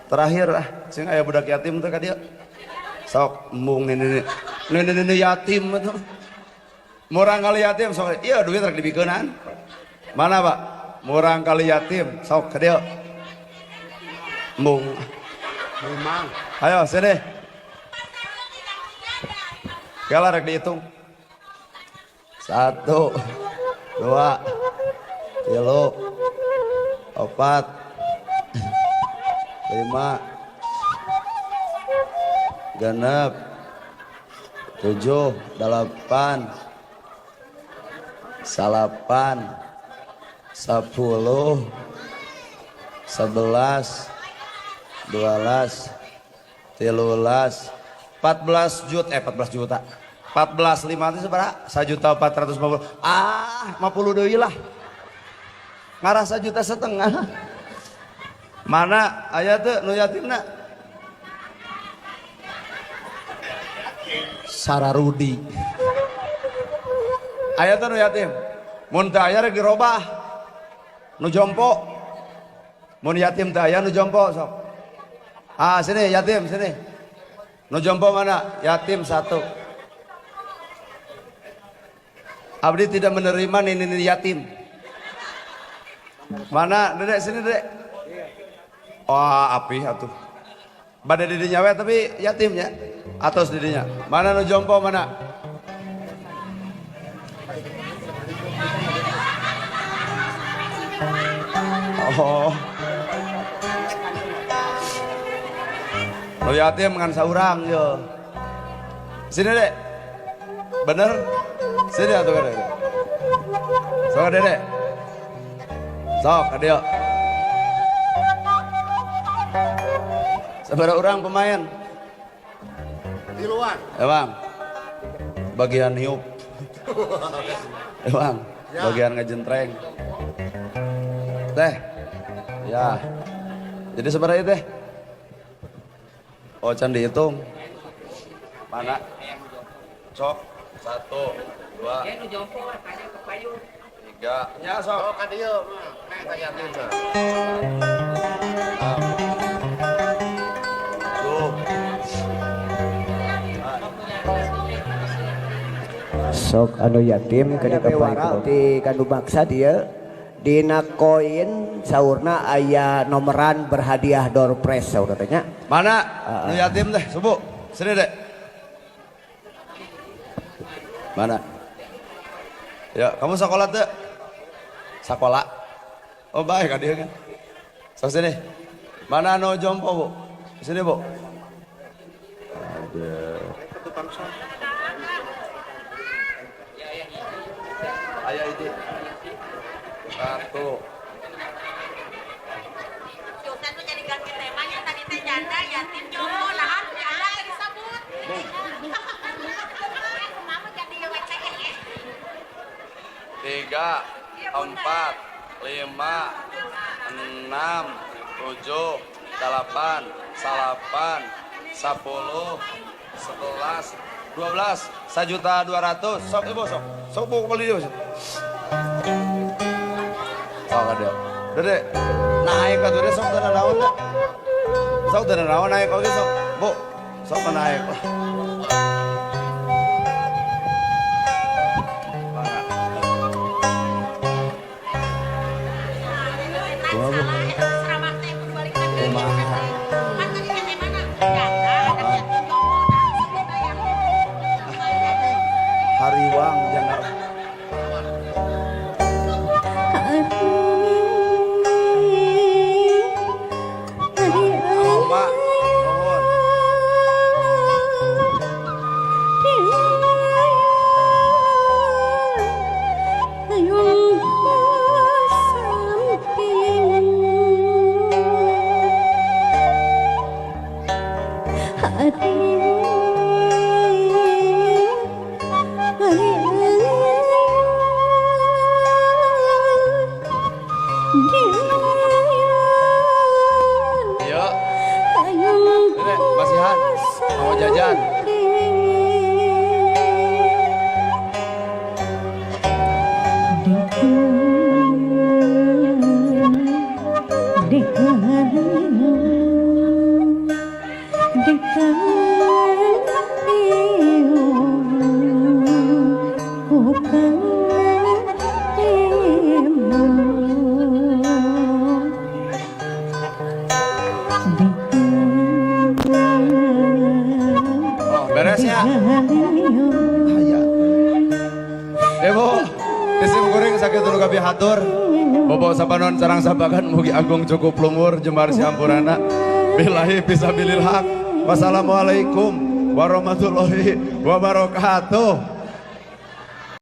Terakhir lah, sing aya budak yatim teh ka dieu. Sok embung nenek yatim itu. Murang kali yatim sok iya duit rek dibikeunan. Mana Pak? Murang kali yatim sok ka dieu. Embung. Memang. Ayo sini. Kala rek dihitung. 1 2 3 4 5 genep 7 8 salapan 10 11 12 13 14 juta 14 5 itu seberapa? 1.450.000 50 deui lah ngarasa 1,5 juta mana aya teu nu yatimna Sararudi aya teu nu yatim mun teu aya rek dirobah nu jompo mun yatim teu aya nu jompo sok sini yatim sini nu jompo mana yatim 1 abdi tidak menerima nini yatim mana dedek sini dedek api atuh bade didinya we tapi yatimnya atos didinya mana nu jompo mana nu yatim ngan saurang yo sini dek bener sini atuh ka dek sok dedek sok ka dieu sabaraha urang pemain di luar Bang bagian niup Bang ya. Bagian ngejentreng teh ya jadi sabaraha teh can dihitung mana sok 1 2 3 nya sok ka dieu mah ka yatim teh sok anu yatim kena kepala di kandu maksa dia dina koin saurna aya nomoran berhadiah door prize saur katanya mana nu yatim teh subuh sini dek mana ya kamu sekolah teh sekolah oh baik kan dia kan sok sini mana nu jompo bu sini bu ada ayah itu 1 Sultan tuh jadi ganti temanya tadi teh janda yatim jompo nah janda disebut mama jadi WTE 3 4 5 6 7 8 salapan 10 11 12 1.200.000 sok ibu sok bu kembali dia oh ada dede naik ka dede sok dana naon da sok dana naon naik oge sok bu sok naik Hariwang jangan Mbak mohon Beres ya. Aya. Ibu, isim kuring sakit dulu kabeh hatur. Bobo sapanon sareng sabakan mugi agung cukup lumur jembar siampurana. Billahi fisabilil haq. Wassalamualaikum warahmatullahi wabarakatuh.